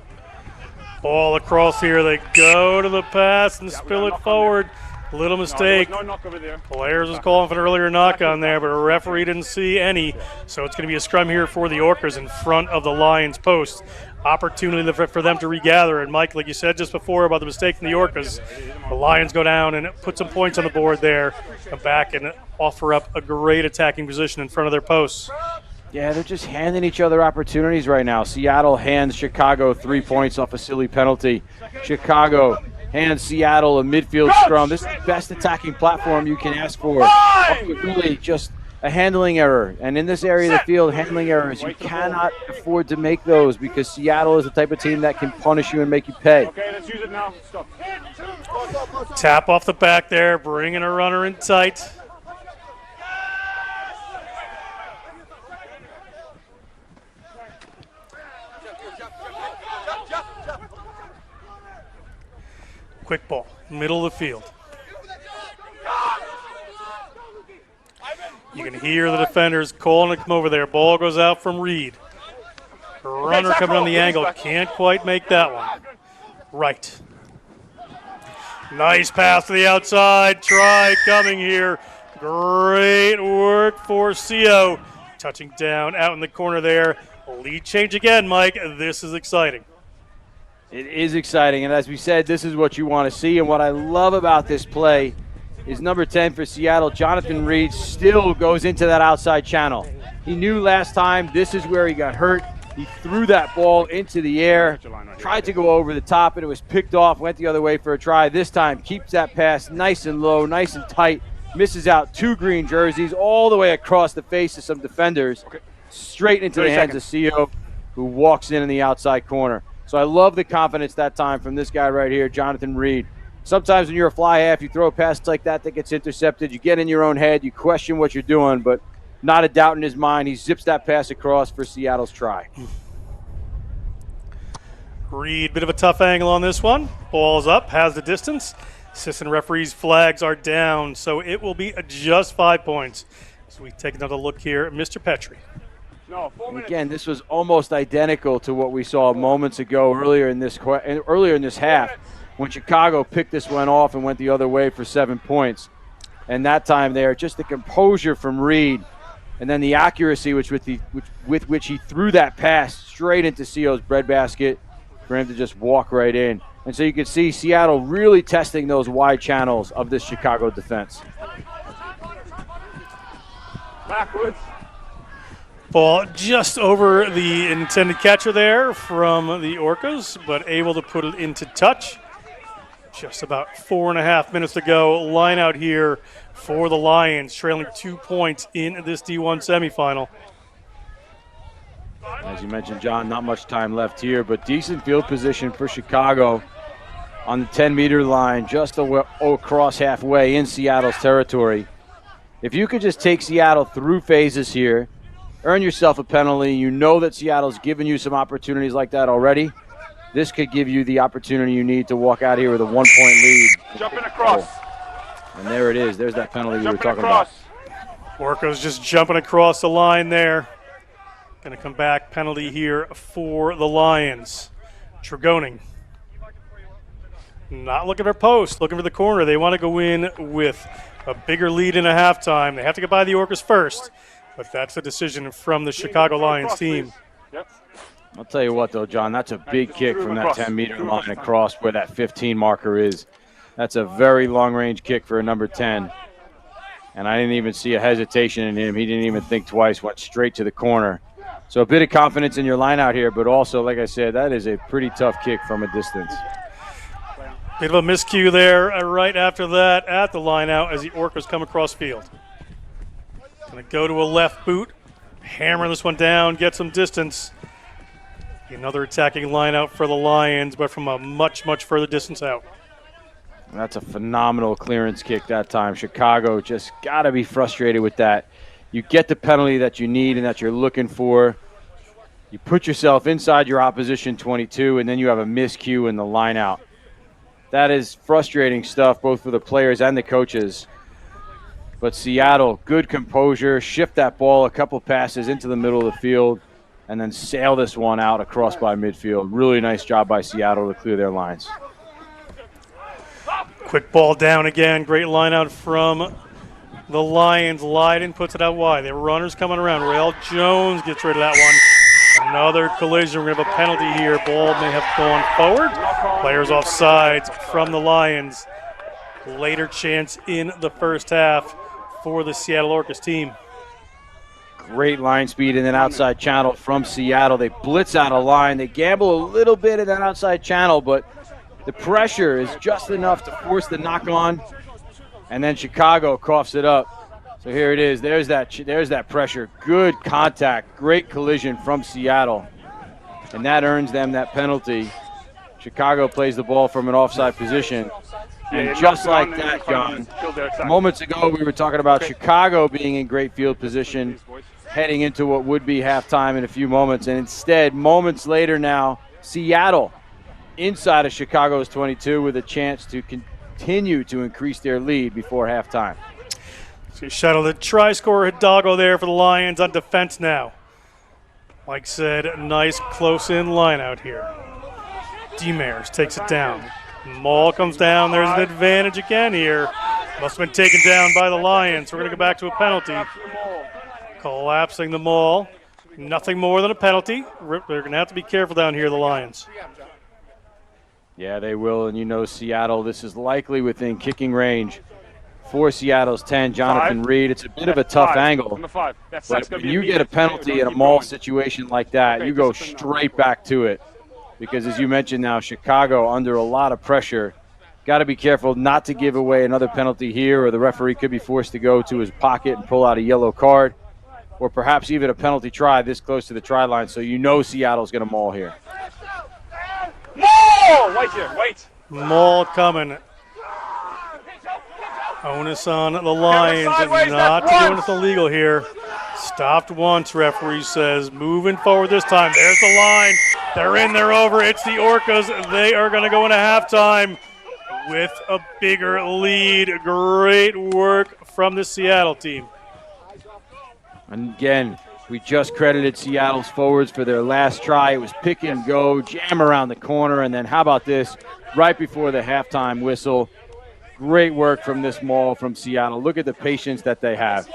Ball across here. They go to the pass and spill it forward. Little mistake. No knock over there. Players was calling for an earlier knock on there, but a referee didn't see any. So it's going to be a scrum here for the Orcas in front of the Lions post. Opportunity for them to regather. And Mike, like you said just before about the mistake from the Orcas, the Lions go down and put some points on the board there, come back and offer up a great attacking position in front of their posts. Yeah, they're just handing each other opportunities right now. Seattle hands Chicago 3 points off a silly penalty. Chicago hands Seattle a midfield scrum. This is the best attacking platform you can ask for. Really just a handling error. And in this area of the field, handling errors, you cannot afford to make those because Seattle is the type of team that can punish you and make you pay. Okay, let's use it now. Stop. Tap off the back there, bringing a runner in tight. Quick ball, middle of the field. You can hear the defenders calling to come over there. Ball goes out from Reed. Runner coming on the angle. Can't quite make that one. Right. Nice pass to the outside. Try coming here. Great work for CO. Touching down out in the corner there. Lead change again, Mike. This is exciting. It is exciting, and as we said, this is what you want to see. And what I love about this play is number 10 for Seattle, Jonathan Reed, still goes into that outside channel. He knew last time this is where he got hurt. He threw that ball into the air, tried to go over the top, and it was picked off, went the other way for a try. This time, keeps that pass nice and low, nice and tight, misses out 2 green jerseys all the way across the face of some defenders, straight into the hands of CO, who walks in the outside corner. So I love the confidence that time from this guy right here, Jonathan Reed. Sometimes when you're a fly half, you throw a pass like that gets intercepted. You get in your own head. You question what you're doing, but not a doubt in his mind. He zips that pass across for Seattle's try. Reed, bit of a tough angle on this one. Ball's up, has the distance. Assistant referees' flags are down, so it will be just 5 points. So we take another look here at Mr. Petrie. And again, this was almost identical to what we saw moments ago earlier in this half when Chicago picked this one off and went the other way for 7 points. And that time there, just the composure from Reed and then the accuracy with which he threw that pass straight into CO's breadbasket for him to just walk right in. And so you can see Seattle really testing those wide channels of this Chicago defense. Backwards. Ball just over the intended catcher there from the Orcas, but able to put it into touch. Just about 4.5 minutes to go. Line out here for the Lions, trailing 2 points in this D1 semifinal. As you mentioned, John, not much time left here, but decent field position for Chicago on the 10-meter line, just across halfway in Seattle's territory. If you could just take Seattle through phases here, earn yourself a penalty. You know that Seattle's given you some opportunities like that already. This could give you the opportunity you need to walk out here with a 1-point lead. Jumping across. And there it is. There's that penalty we were talking about. Orcas just jumping across the line there. Going to come back, penalty here for the Lions. Tregoning. Not looking for post, looking for the corner. They want to go in with a bigger lead in a halftime. They have to get by the Orcas first. But that's a decision from the Chicago Lions team. I'll tell you what, though, John, that's a big kick from that 10-meter line across where that 15 marker is. That's a very long-range kick for a number 10. And I didn't even see a hesitation in him. He didn't even think twice, went straight to the corner. So a bit of confidence in your line out here, but also, like I said, that is a pretty tough kick from a distance. Bit of a miscue there right after that at the line out as the Orcas come across field. Going to go to a left boot, hammer this one down, get some distance. Another attacking line out for the Lions, but from a much, much further distance out. That's a phenomenal clearance kick that time. Chicago just got to be frustrated with that. You get the penalty that you need and that you're looking for. You put yourself inside your opposition 22, and then you have a miscue in the line out. That is frustrating stuff both for the players and the coaches. But Seattle, good composure, shift that ball a couple passes into the middle of the field, and then sail this one out across by midfield. Really nice job by Seattle to clear their lines. Quick ball down again. Great line out from the Lions. Leiden puts it out wide. There were runners coming around. Rail Jones gets rid of that one. Another collision. We're going to have a penalty here. Ball may have gone forward. Players off sides from the Lions. Later chance in the first half for the Seattle Orcas team. Great line speed in that outside channel from Seattle. They blitz out of line. They gamble a little bit in that outside channel, but the pressure is just enough to force the knock on, and then Chicago coughs it up. So here it is. There's that pressure. Good contact. Great collision from Seattle, and that earns them that penalty. Chicago plays the ball from an offside position, and just like that, John, moments ago we were talking about Chicago being in great field position heading into what would be halftime in a few moments, and instead, moments later now, Seattle inside of Chicago's 22 with a chance to continue to increase their lead before halftime. So shuttle the try scorer Hidalgo there for the Lions on defense now. Like said, nice close-in line out here. Demers takes it down. Maul comes down. There's an advantage again here. Must have been taken down by the Lions. We're going to go back to a penalty. Collapsing the Maul. Nothing more than a penalty. They're going to have to be careful down here, the Lions. Yeah, they will, and you know Seattle, this is likely within kicking range for Seattle's 10, Jonathan Reed. It's a bit of a tough angle, but when you get a penalty in a maul situation like that, you go straight back to it because, as you mentioned now, Chicago under a lot of pressure. Got to be careful not to give away another penalty here, or the referee could be forced to go to his pocket and pull out a yellow card, or perhaps even a penalty try this close to the try line, so you know Seattle's going to maul here. Maul! Wait here, wait. Maul coming. Onus on the Lions. Not doing anything illegal here. Stopped once, referee says. Moving forward this time. There's the line. They're in, they're over. It's the Orcas. They are going to go into halftime with a bigger lead. Great work from the Seattle team. And again, we just credited Seattle's forwards for their last try. It was pick and go, jam around the corner, and then how about this? Right before the halftime whistle. Great work from this maul from Seattle. Look at the patience that they have.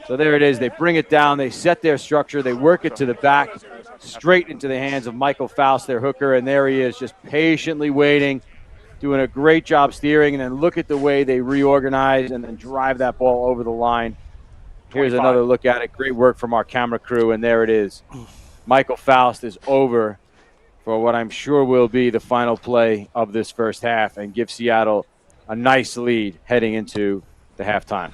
So there it is. They bring it down. They set their structure. They work it to the back, straight into the hands of Michael Faust, their hooker, and there he is, just patiently waiting, doing a great job steering, and then look at the way they reorganize and then drive that ball over the line. Here's another look at it. Great work from our camera crew, and there it is. Michael Faust is over for what I'm sure will be the final play of this first half and give Seattle a nice lead heading into the halftime.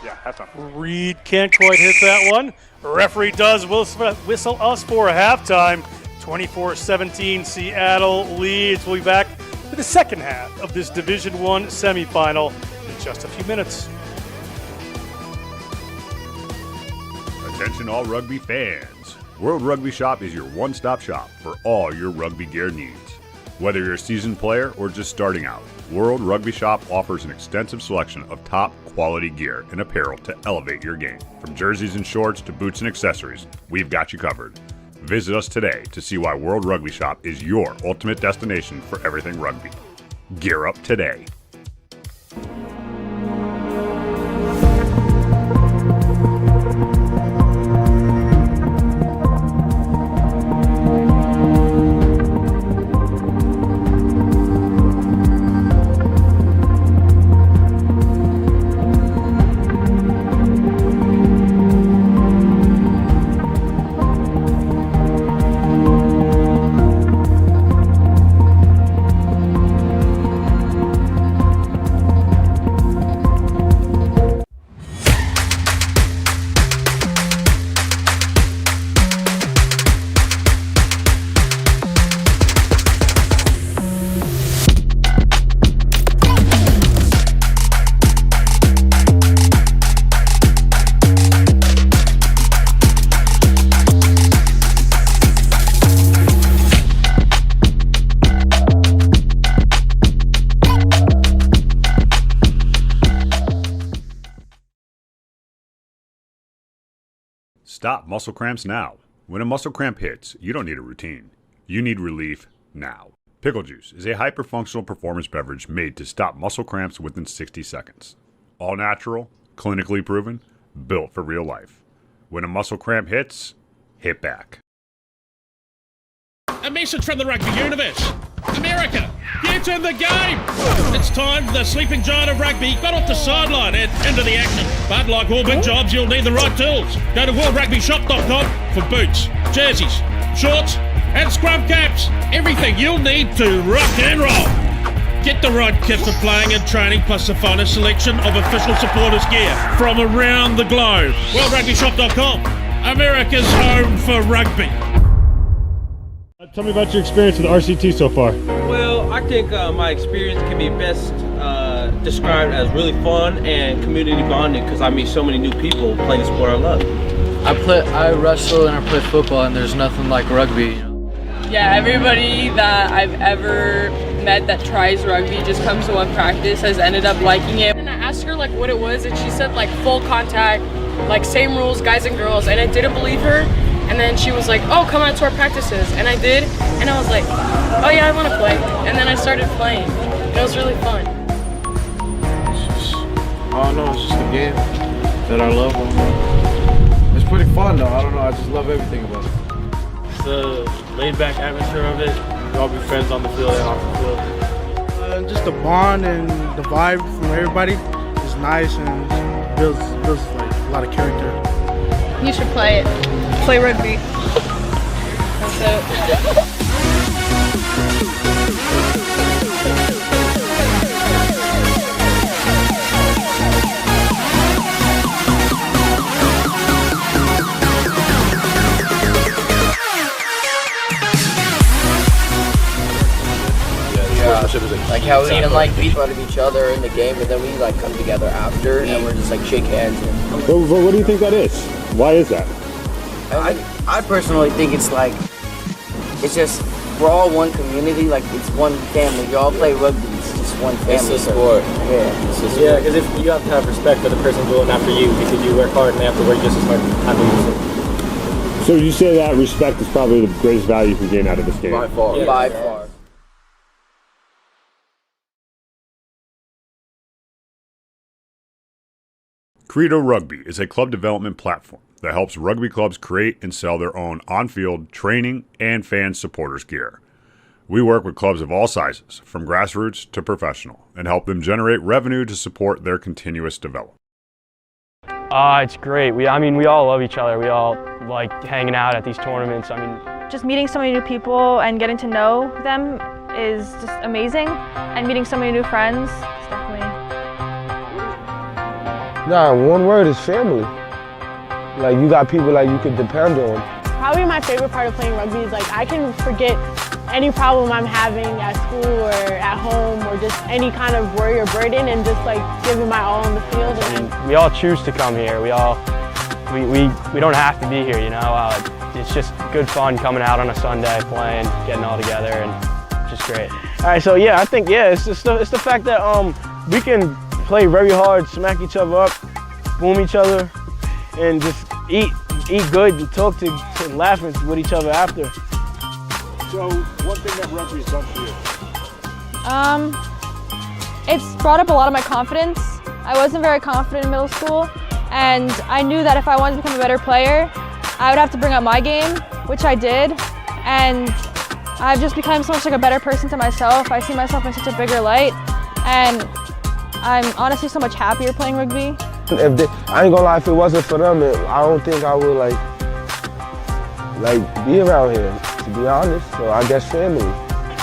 Yeah, halftime. Reed can't quite hit that one. Referee does whistle us for a halftime. 24-17, Seattle leads. We'll be back for the second half of this Division I semifinal in just a few minutes. Attention all rugby fans. World Rugby Shop is your one-stop shop for all your rugby gear needs. Whether you're a seasoned player or just starting out, World Rugby Shop offers an extensive selection of top quality gear and apparel to elevate your game. From jerseys and shorts to boots and accessories, we've got you covered. Visit us today to see why World Rugby Shop is your ultimate destination for everything rugby. Gear up today. Stop muscle cramps now. When a muscle cramp hits, you don't need a routine. You need relief now. Pickle Juice is a hyperfunctional performance beverage made to stop muscle cramps within 60 seconds. All natural, clinically proven, built for real life. When a muscle cramp hits, hit back. A message from the rugby universe. America, get in the game! It's time the sleeping giant of rugby got off the sideline and into the action. But like all big jobs, you'll need the right tools. Go to worldrugbyshop.com for boots, jerseys, shorts, and scrum caps. Everything you'll need to rock and roll. Get the right kit for playing and training, plus the finest selection of official supporters gear from around the globe. worldrugbyshop.com, America's home for rugby. Tell me about your experience with RCT so far. Well, I think my experience can be best described as really fun and community bonding because I meet so many new people playing the sport I love. I wrestle and I play football, and there's nothing like rugby. You know? Yeah, everybody that I've ever met that tries rugby just comes to one practice has ended up liking it. And I asked her like what it was, and she said like full contact, like same rules, guys and girls, and I didn't believe her. And then she was like, oh, come out to our practices. And I did, and I was like, oh yeah, I want to play. And then I started playing, and it was really fun. It's just a game that I love. It's pretty fun though, I don't know, I just love everything about it. It's the laid-back atmosphere of it. We all be friends on the field and off the field. Just the bond and the vibe from everybody is nice and builds like a lot of character. You should play it. Play rugby. That's it. Like how we can like beat out of each other in the game, but then we like come together after and we're just like shake hands. What do you think that is? Why is that? I personally think it's like, it's just, we're all one community, like it's one family. You all play rugby, it's just one family. It's a sport. Yeah, because if you have to have respect for the person going after you because you work hard and they have to work just as hard after you. So you say that respect is probably the greatest value you can gain out of this game? By far. Yeah. By far. Credo Rugby is a club development platform that helps rugby clubs create and sell their own on-field training and fan supporters gear. We work with clubs of all sizes, from grassroots to professional, and help them generate revenue to support their continuous development. It's great. We all love each other. We all like hanging out at these tournaments. Just meeting so many new people and getting to know them is just amazing. And meeting so many new friends is definitely... One word is family. Like you got people like you could depend on. Probably my favorite part of playing rugby is like I can forget any problem I'm having at school or at home or just any kind of worry or burden and just like giving my all on the field. And we all choose to come here. We don't have to be here, you know. It's just good fun coming out on a Sunday, playing, getting all together, and just great. All right, so yeah, I think it's the fact that we can play very hard, smack each other up, boom each other, and just eat good and talk to and laugh with each other after. So, one thing that rugby has done for you? It's brought up a lot of my confidence. I wasn't very confident in middle school, and I knew that if I wanted to become a better player, I would have to bring up my game, which I did, and I've just become so much like a better person to myself. I see myself in such a bigger light, and I'm honestly so much happier playing rugby. I ain't gonna lie, if it wasn't for them, I don't think I would like be around here, to be honest. So I guess family.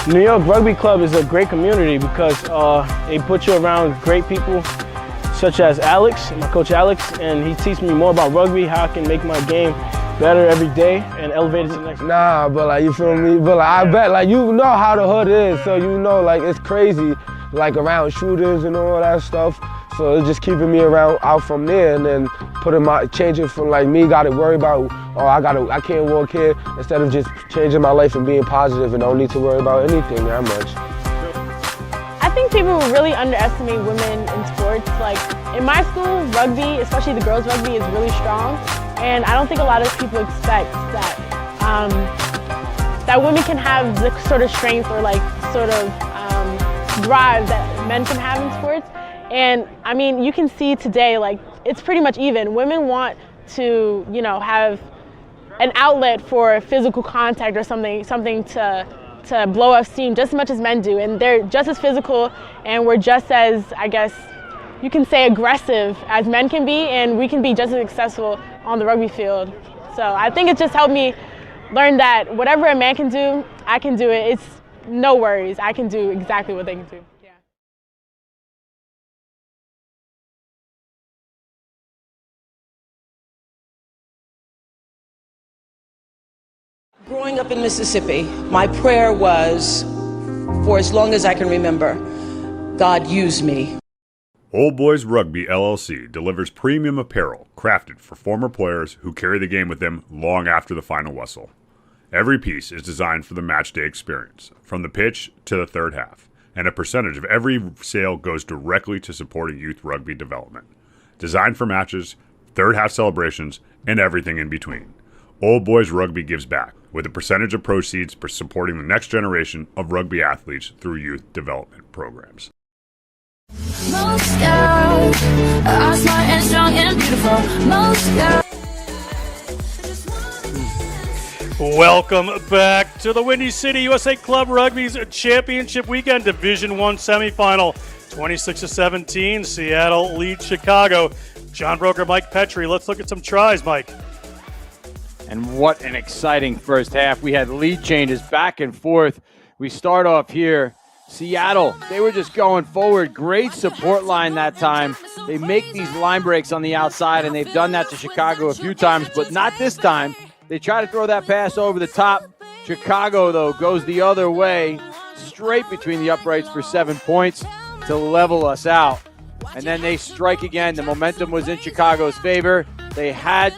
New York Rugby Club is a great community because they put you around great people such as Alex, my coach Alex, and he teaches me more about rugby, how I can make my game better every day and elevate it to the next. Nah, but like you feel me? But like, I bet like you know how the hood is, so you know like it's crazy, like around shooters and all that stuff. So it's just keeping me out from there, and then changing from like me gotta worry about, I can't walk here, instead of just changing my life and being positive and don't need to worry about anything that much. I think people really underestimate women in sports. Like in my school, rugby, especially the girls' rugby, is really strong. And I don't think a lot of people expect that that women can have the sort of strength or like sort of drive that men can have in sports. And I mean, you can see today, like, it's pretty much even. Women want to, you know, have an outlet for physical contact or something to blow off steam just as much as men do. And they're just as physical, and we're just as, I guess, you can say, aggressive as men can be, and we can be just as successful on the rugby field. So I think it just helped me learn that whatever a man can do, I can do it. It's no worries. I can do exactly what they can do. Yeah. Growing up in Mississippi, my prayer was, for as long as I can remember, God use me. Old Boys Rugby LLC delivers premium apparel crafted for former players who carry the game with them long after the final whistle. Every piece is designed for the match day experience, from the pitch to the third half, and a percentage of every sale goes directly to supporting youth rugby development. Designed for matches, third half celebrations, and everything in between. Old Boys Rugby gives back, with a percentage of proceeds for supporting the next generation of rugby athletes through youth development programs. Most girls are smart and strong and beautiful. Most girls. Welcome back to the Windy City USA Club Rugby's Championship Weekend Division I semifinal. 26-17, Seattle leads Chicago. John Broker, Mike Petrie. Let's look at some tries, Mike. And what an exciting first half. We had lead changes back and forth. We start off here. Seattle, they were just going forward. Great support line that time. They make these line breaks on the outside, and they've done that to Chicago a few times, but not this time. They try to throw that pass over the top. Chicago, though, goes the other way, straight between the uprights for 7 points to level us out. And then they strike again. The momentum was in Chicago's favor. They had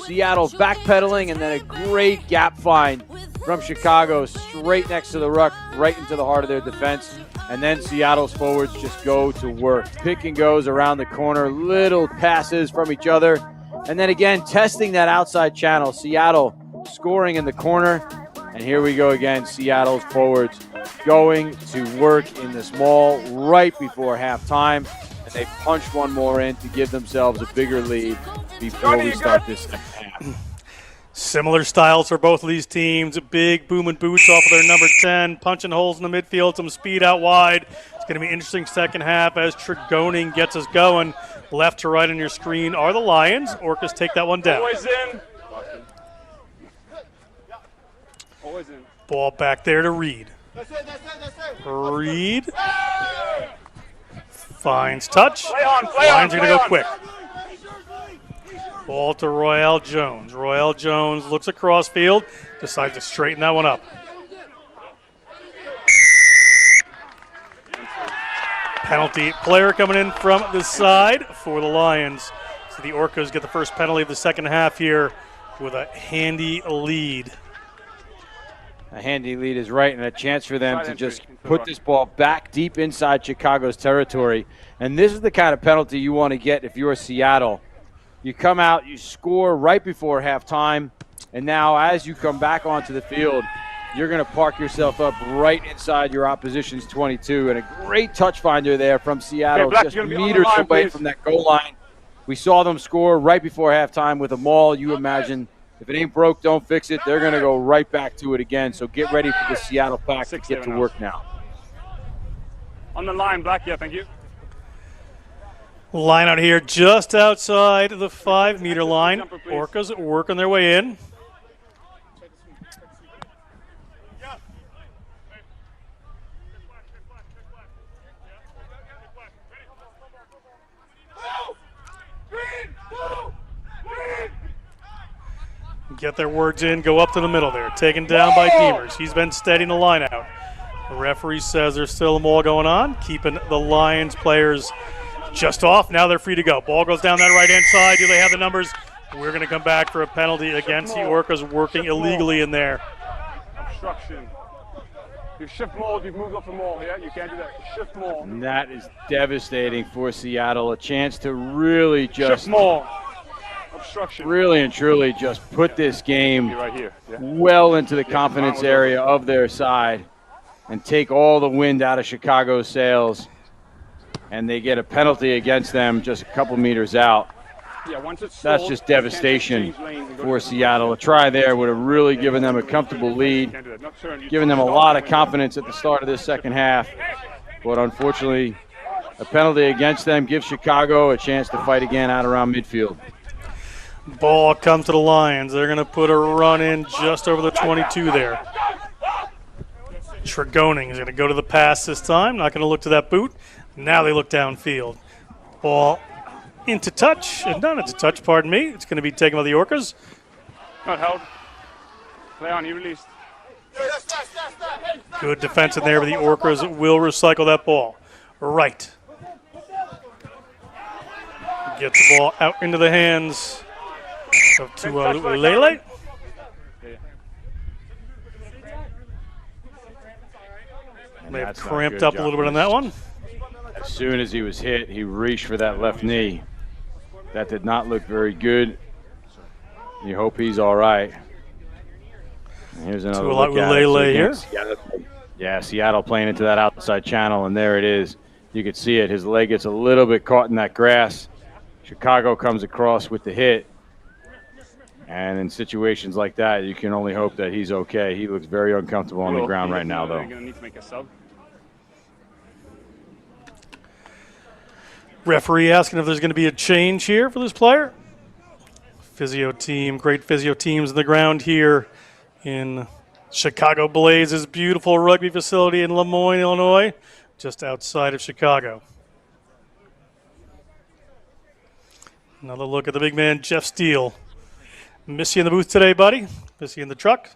Seattle backpedaling, and then a great gap find from Chicago straight next to the ruck, right into the heart of their defense. And then Seattle's forwards just go to work. Pick and goes around the corner, little passes from each other. And then again, testing that outside channel. Seattle scoring in the corner. And here we go again, Seattle's forwards going to work in the small right before halftime. And they punch one more in to give themselves a bigger lead before we start this second half. Similar styles for both of these teams. Big boom and boots off of their number 10. Punching holes in the midfield, some speed out wide. It's going to be an interesting second half as Trigoning gets us going. Left to right on your screen are the Lions. Orcas take that one down. Always in. Always in. Ball back there to Reed. Reed finds touch. Lions are going to go quick. Ball to Royale Jones. Royale Jones looks across field, decides to straighten that one up. Penalty player coming in from the side for the Lions. So the Orcas get the first penalty of the second half here with a handy lead. A handy lead is right, and a chance for them to just put this ball back deep inside Chicago's territory. And this is the kind of penalty you want to get if you're Seattle. You come out, you score right before halftime, and now as you come back onto the field, you're going to park yourself up right inside your opposition's 22. And a great touch finder there from Seattle, just meters away from that goal line. We saw them score right before halftime with a maul. You imagine, if it ain't broke, don't fix it. They're going to go right back to it again. So get ready for the Seattle Pack to get to work now. On the line, Black, yeah, thank you. Line out here just outside the 5-meter line. Orcas working their way in. Get their words in, go up to the middle there. Taken down by Demers. He's been steadying the line out. The referee says there's still a maul going on, keeping the Lions players just off. Now they're free to go. Ball goes down that right-hand side. Do they have the numbers? We're going to come back for a penalty against the Orcas working illegally in there. Obstruction. You shift maul, you've moved off the maul, yeah? You can't do that. Shift maul. And that is devastating for Seattle. A chance to really just really and truly just put this game well into the confidence area of their side and take all the wind out of Chicago's sails. And they get a penalty against them just a couple meters out. That's just devastation for Seattle. A try there would have really given them a comfortable lead, given them a lot of confidence at the start of this second half. But unfortunately, a penalty against them gives Chicago a chance to fight again out around midfield. Ball comes to the Lions. They're going to put a run in just over the 22 there. Tregoning is going to go to the pass this time. Not going to look to that boot. Now they look downfield. Ball into touch. Not into touch, pardon me. It's going to be taken by the Orcas. Not held. Play on, he released. Good defense in there, but the Orcas will recycle that ball. Right. Gets the ball out into the hands of Lele. May have cramped up a little bit on that one. As soon as he was hit, he reached for that left knee. That did not look very good. You hope he's all right. And here's another look at Lele here. Yeah, Seattle playing into that outside channel, and there it is. You could see it. His leg gets a little bit caught in that grass. Chicago comes across with the hit. And in situations like that, you can only hope that he's okay. He looks very uncomfortable on the ground right now, though. They're going to need to make a sub. Referee asking if there's going to be a change here for this player. Physio team, great physio teams on the ground here in Chicago Blaze's beautiful rugby facility in Lemoyne, Illinois, just outside of Chicago. Another look at the big man, Jeff Steele. Miss you in the booth today, buddy. Miss you in the truck.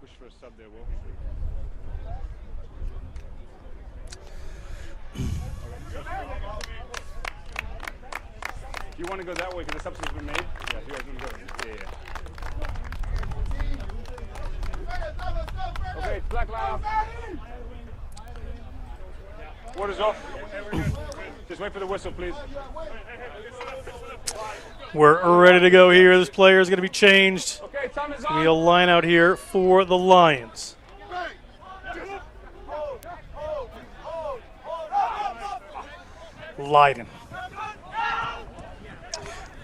Push for a sub there, Will. Do you want to go that way because the subs has been made? Yeah, you guys want to go. Yeah. Okay, black line. Water's off. Just wait for the whistle, please. We're ready to go here. This player is going to be changed. Okay, time is on. Be a line out here for the Lions. Leiden.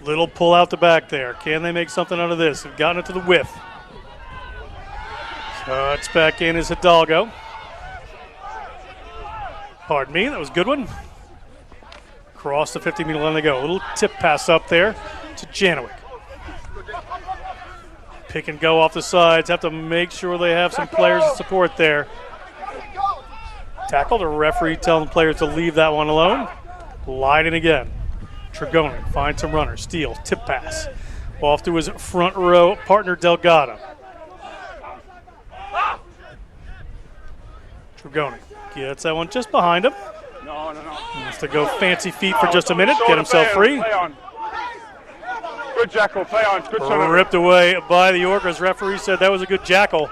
Little pull out the back there. Can they make something out of this? They've gotten it to the whiff. Cuts back in is Hidalgo. Pardon me, that was a good one. Cross the 50-meter line they go. A little tip pass up there to Janowick. Pick and go off the sides. Have to make sure they have some players to support there. Tackle, the referee telling the players to leave that one alone. Leiden again. Tregoning finds some runners. Steele, tip pass. Off to his front row partner, Delgado. Tregoning gets that one just behind him. No. Wants to go fancy feet for just a minute, get himself free. Play on. Good jackal, play on. Good son. Ripped away by the Orcas. Referee said that was a good jackal.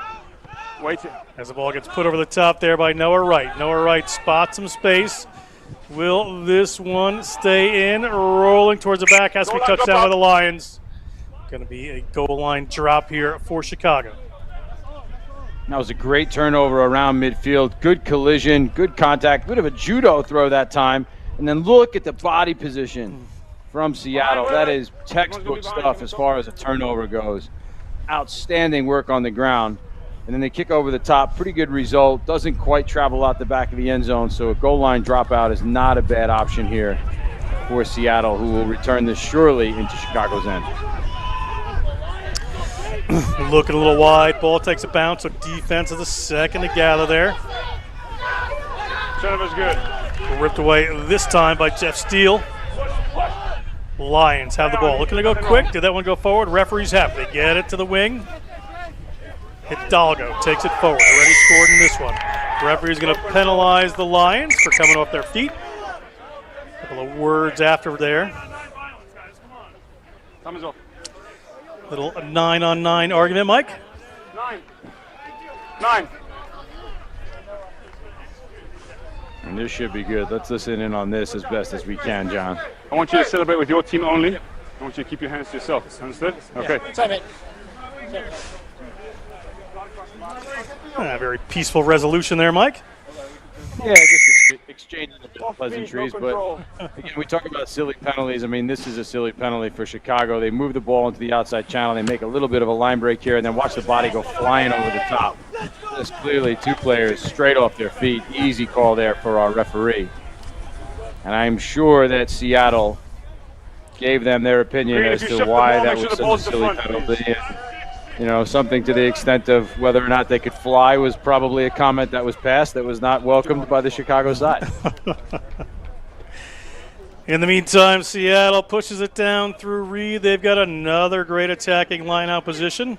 Wait. As the ball gets put over the top there by Noah Wright. Noah Wright spots some space. Will this one stay in? Rolling towards the back. Has to be touched down by the Lions. Going to be a goal line drop here for Chicago. That was a great turnover around midfield. Good collision, good contact. Bit of a judo throw that time. And then look at the body position from Seattle. That is textbook stuff as far as a turnover goes. Outstanding work on the ground. And then they kick over the top. Pretty good result. Doesn't quite travel out the back of the end zone. So a goal line dropout is not a bad option here for Seattle, who will return this surely into Chicago's end. Looking a little wide. Ball takes a bounce. So defense is the second to gather there. Turnover's good. Ripped away this time by Jeff Steele. Lions have the ball. Looking to go quick. Did that one go forward? Referees have. They get it to the wing. Hidalgo takes it forward. Already scored in this one. Referee's going to penalize the Lions for coming off their feet. A couple of words after there. Time is off. Little 9-on-9 argument, Mike. 9. And this should be good. Let's listen in on this as best as we can, John. I want you to celebrate with your team only. I want you to keep your hands to yourself. Understood? Okay. Very peaceful resolution there, Mike. Yeah, just exchanging a bit of pleasantries, but again, we talk about silly penalties. I mean, this is a silly penalty for Chicago. They move the ball into the outside channel. They make a little bit of a line break here, and then watch the body go flying over the top. That's clearly two players straight off their feet. Easy call there for our referee. And I'm sure that Seattle gave them their opinion as to why that was such a silly penalty. You know, something to the extent of whether or not they could fly was probably a comment that was passed that was not welcomed by the Chicago side. In the meantime, Seattle pushes it down through Reed. They've got another great attacking line-out position.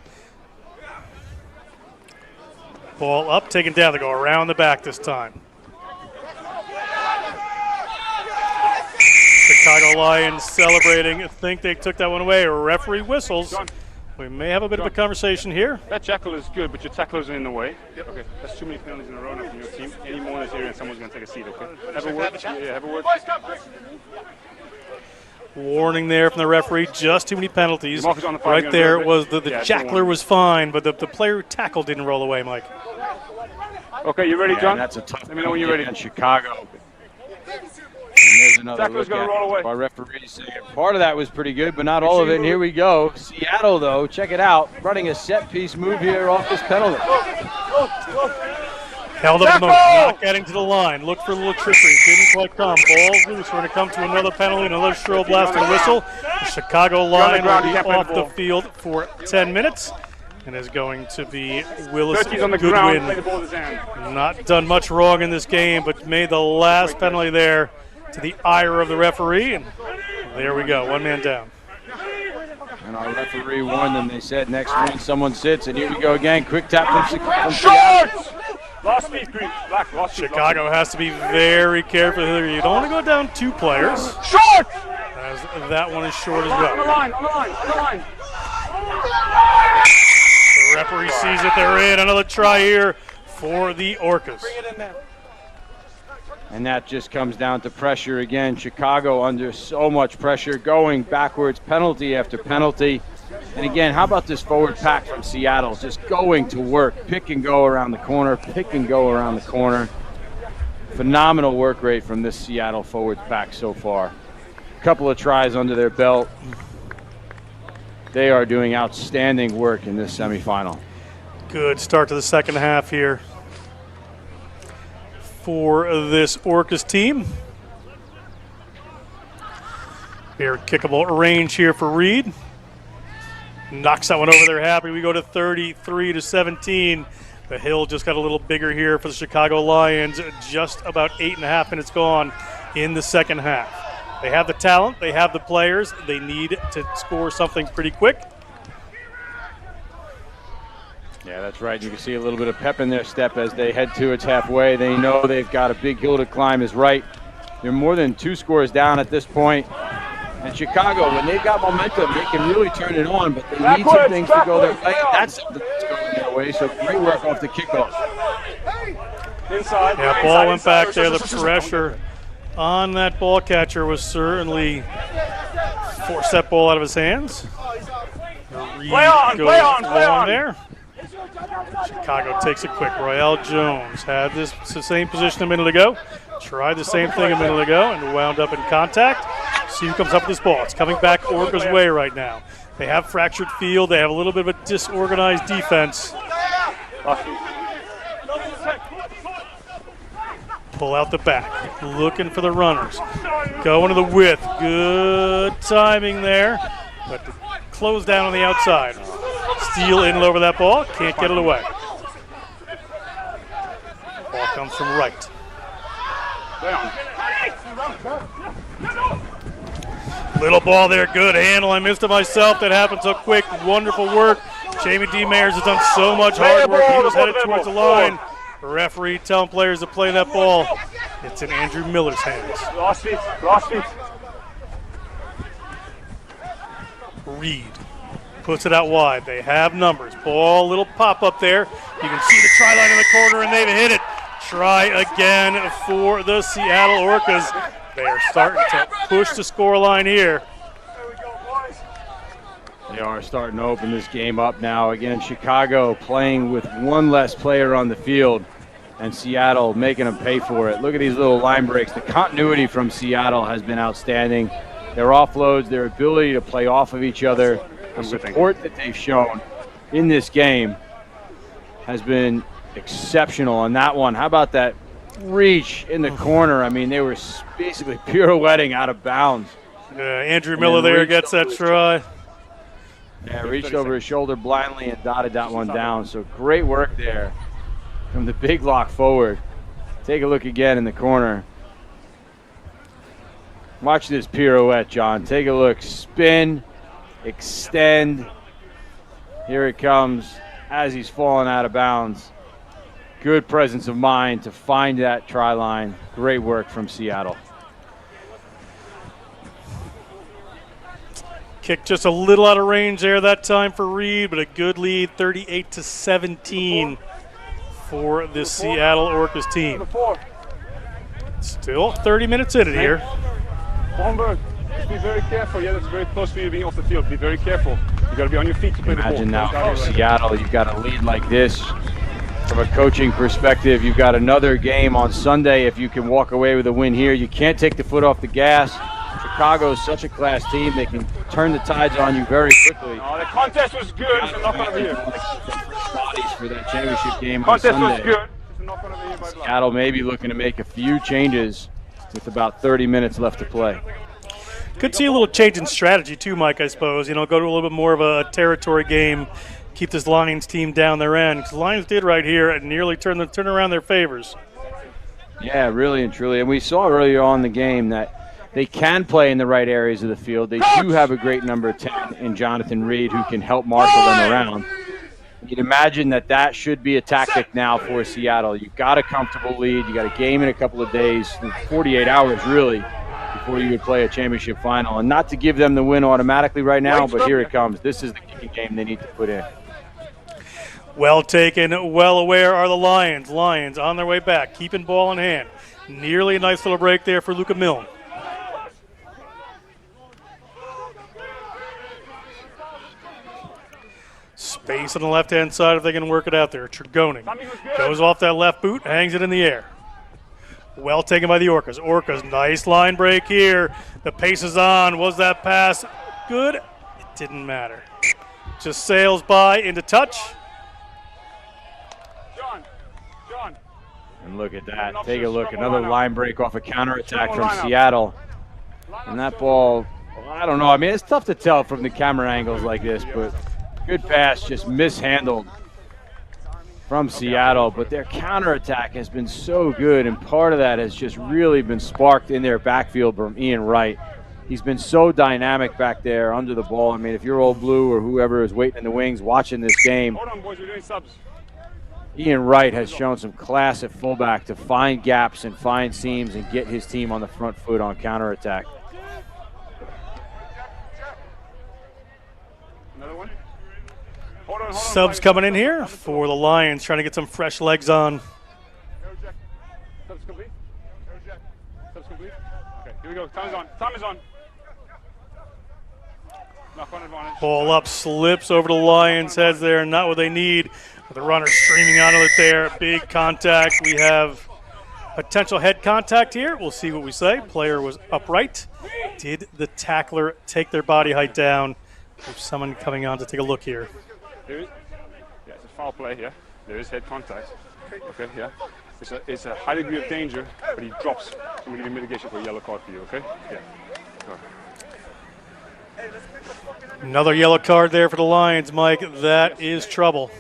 Ball up, taken down. They go around the back this time. Chicago Lions celebrating. I think they took that one away. Referee whistles. We may have a bit of a conversation here. That jackal is good, but your tacklers are in the way. Okay, that's too many penalties in a row now from your team. Any more in this area and someone's going to take a seat, okay? Have a word? Yeah, have a word. Warning there from the referee, just too many penalties. Right there was the jackler was fine, but the player who tackled didn't roll away, Mike. Okay, you ready, John? That's a tough Let me know when you're ready. in Chicago. And there's another look at our referees saying part of that was pretty good, but not all of it. And here we go. Seattle, though, check it out, running a set-piece move here off this penalty. Held up the moment, not getting to the line. Looked for a little trickery, didn't quite come. Ball's loose. We're going to come to another penalty, another shrill blast and whistle. The Chicago Lion will be off the field for 10 minutes. And is going to be Willis Goodwin. Not done much wrong in this game, but made the last penalty there to the ire of the referee. And there we go, one man down. And our referee warned them. They said next one someone sits, and here we go again. Quick tap from Seattle. Chicago has to be very careful here. You don't want to go down two players. Short! As that one is short as well. On the line, on the line, on the line. The referee sees it, they're in. Another try here for the Orcas. And that just comes down to pressure again. Chicago under so much pressure, going backwards, penalty after penalty. And again, how about this forward pack from Seattle? Just going to work, pick and go around the corner, pick and go around the corner. Phenomenal work rate from this Seattle forward pack so far. A couple of tries under their belt. They are doing outstanding work in this semifinal. Good start to the second half here for this Orcas team. Very kickable range here for Reed. Knocks that one over there happy. We go to 33-17. The hill just got a little bigger here for the Chicago Lions. Just about 8.5 minutes gone in the second half. They have the talent, they have the players. They need to score something pretty quick. Yeah, that's right. You can see a little bit of pep in their step as they head towards halfway. They know they've got a big hill to climb is right. They're more than 2 scores down at this point. And Chicago, when they've got momentum, they can really turn it on, but they need some things to go their way. That's something that's going their way, so great work off the kickoff. Inside. Yeah, ball went back there. The pressure on that ball catcher was certainly forced that ball out of his hands. Play on there. Chicago takes it quick. Royale Jones had this same position a minute ago. Tried the same thing a minute ago and wound up in contact. See who comes up with this ball. It's coming back Orca's way right now. They have fractured field. They have a little bit of a disorganized defense. Pull out the back. Looking for the runners. Going to the width. Good timing there. But close down on the outside. Steal in over that ball. Can't get it away. Ball comes from right. Little ball there, good handle. I missed it myself. That happened so quick. Wonderful work. Jamie D. Mayers has done so much hard work. He was headed towards the line. The referee telling players to play that ball. It's in Andrew Miller's hands. Lost feet, lost feet. Reed puts it out wide. They have numbers. Ball, little pop up there. You can see the try line in the corner, and they've hit it. Try again for the Seattle Orcas. They are starting to push the scoreline here. They are starting to open this game up now. Again, Chicago playing with one less player on the field, and Seattle making them pay for it. Look at these little line breaks. The continuity from Seattle has been outstanding. Their offloads, their ability to play off of each other, the support that they've shown in this game has been exceptional on that one. How about that reach in the corner? I mean, they were basically pirouetting out of bounds. Andrew Miller there gets that try. Yeah, reached over his shoulder blindly and dotted that one down. So great work there from the big lock forward. Take a look again in the corner. Watch this pirouette, John. Take a look. Spin, extend. Here it comes as he's falling out of bounds. Good presence of mind to find that try line. Great work from Seattle. Kick just a little out of range there that time for Reed, but a good lead, 38-17 for the Seattle Orcas team. Still 30 minutes in it here. Holmberg, just be very careful. Yeah, that's very close to you being off the field. Be very careful. You got to be on your feet to play the ball. Imagine now for Seattle, you've got a lead like this. From a coaching perspective, you've got another game on Sunday. If you can walk away with a win here, you can't take the foot off the gas. Chicago is such a class team. They can turn the tides on you very quickly. Oh, the contest was good. It's a knock on over here. Bodies for that championship game on Sunday. Contest was good. It's a knock on over here by Seattle may be looking to make a few changes with about 30 minutes left to play. Could see a little change in strategy too, Mike, I suppose. You know, go to a little bit more of a territory game, keep this Lions team down their end. Because the Lions did right here and nearly turn around their favors. Yeah, really and truly. And we saw earlier on in the game that they can play in the right areas of the field. They do have a great number 10 in Jonathan Reed who can help marshal them around. You'd imagine that that should be a tactic now for Seattle. You've got a comfortable lead. You got a game in a couple of days, 48 hours really, before you would play a championship final. And not to give them the win automatically right now, but here it comes. This is the key game they need to put in. Well taken, well aware are the Lions. Lions on their way back, keeping ball in hand. Nearly a nice little break there for Luca Milne. Space on the left-hand side if they can work it out there. Trigoning goes off that left boot, hangs it in the air. Well taken by the Orcas. Orcas, nice line break here. The pace is on. Was that pass good? It didn't matter. Just sails by into touch. And look at that. Take a look. Another line break off a counterattack from Seattle. And that ball, I don't know. I mean, it's tough to tell from the camera angles like this, but good pass, just mishandled from Seattle. But their counterattack has been so good, and part of that has just really been sparked in their backfield from Ian Wright. He's been so dynamic back there under the ball. I mean, if you're Old Blue or whoever is waiting in the wings watching this game, Hold on, boys, we're doing subs. Ian Wright has shown some class at fullback to find gaps and find seams and get his team on the front foot on counterattack. Another one. Subs coming in here for the Lions, trying to get some fresh legs on. Subs complete. Subs complete. Okay, here we go. Time is on. Time is on. Knock on advantage. Ball up, slips over the Lions' heads there, not what they need. The runner streaming out of it there. Big contact. We have potential head contact here. We'll see what we say. Player was upright. Did the tackler take their body height down? There's someone coming on to take a look here. Yeah, it's a foul play here. There is head contact. Okay, yeah. It's a high degree of danger, but he drops. So we need a mitigation for a yellow card for you, okay? Yeah. Go ahead. Another yellow card there for the Lions, Mike. That is trouble.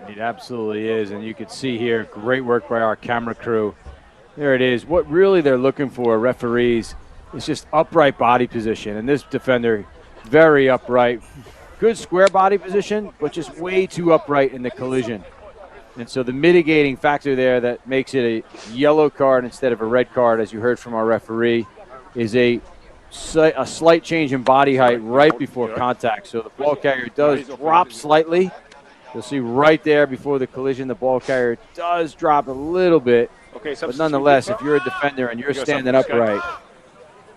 It absolutely is, and you can see here, great work by our camera crew. There it is. What really they're looking for, referees, is just upright body position. And this defender, very upright. Good square body position, but just way too upright in the collision. And so the mitigating factor there that makes it a yellow card instead of a red card, as you heard from our referee, is a a slight change in body height right before contact. So the ball carrier does drop slightly. You'll see right there before the collision, the ball carrier does drop a little bit. But nonetheless, if you're a defender and you're standing upright,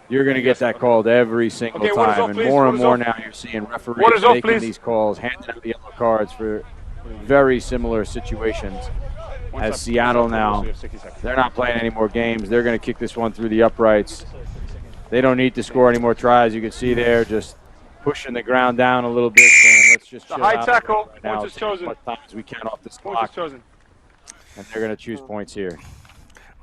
you're going to get that called every single time. And more now you're seeing referees making these calls, handing out yellow cards for very similar situations. As Seattle now, they're not playing any more games. They're going to kick this one through the uprights. They don't need to score any more tries. You can see there just pushing the ground down a little bit, saying let's just chill out tackle. right now, see what times we can off this clock. And they're going to choose points here.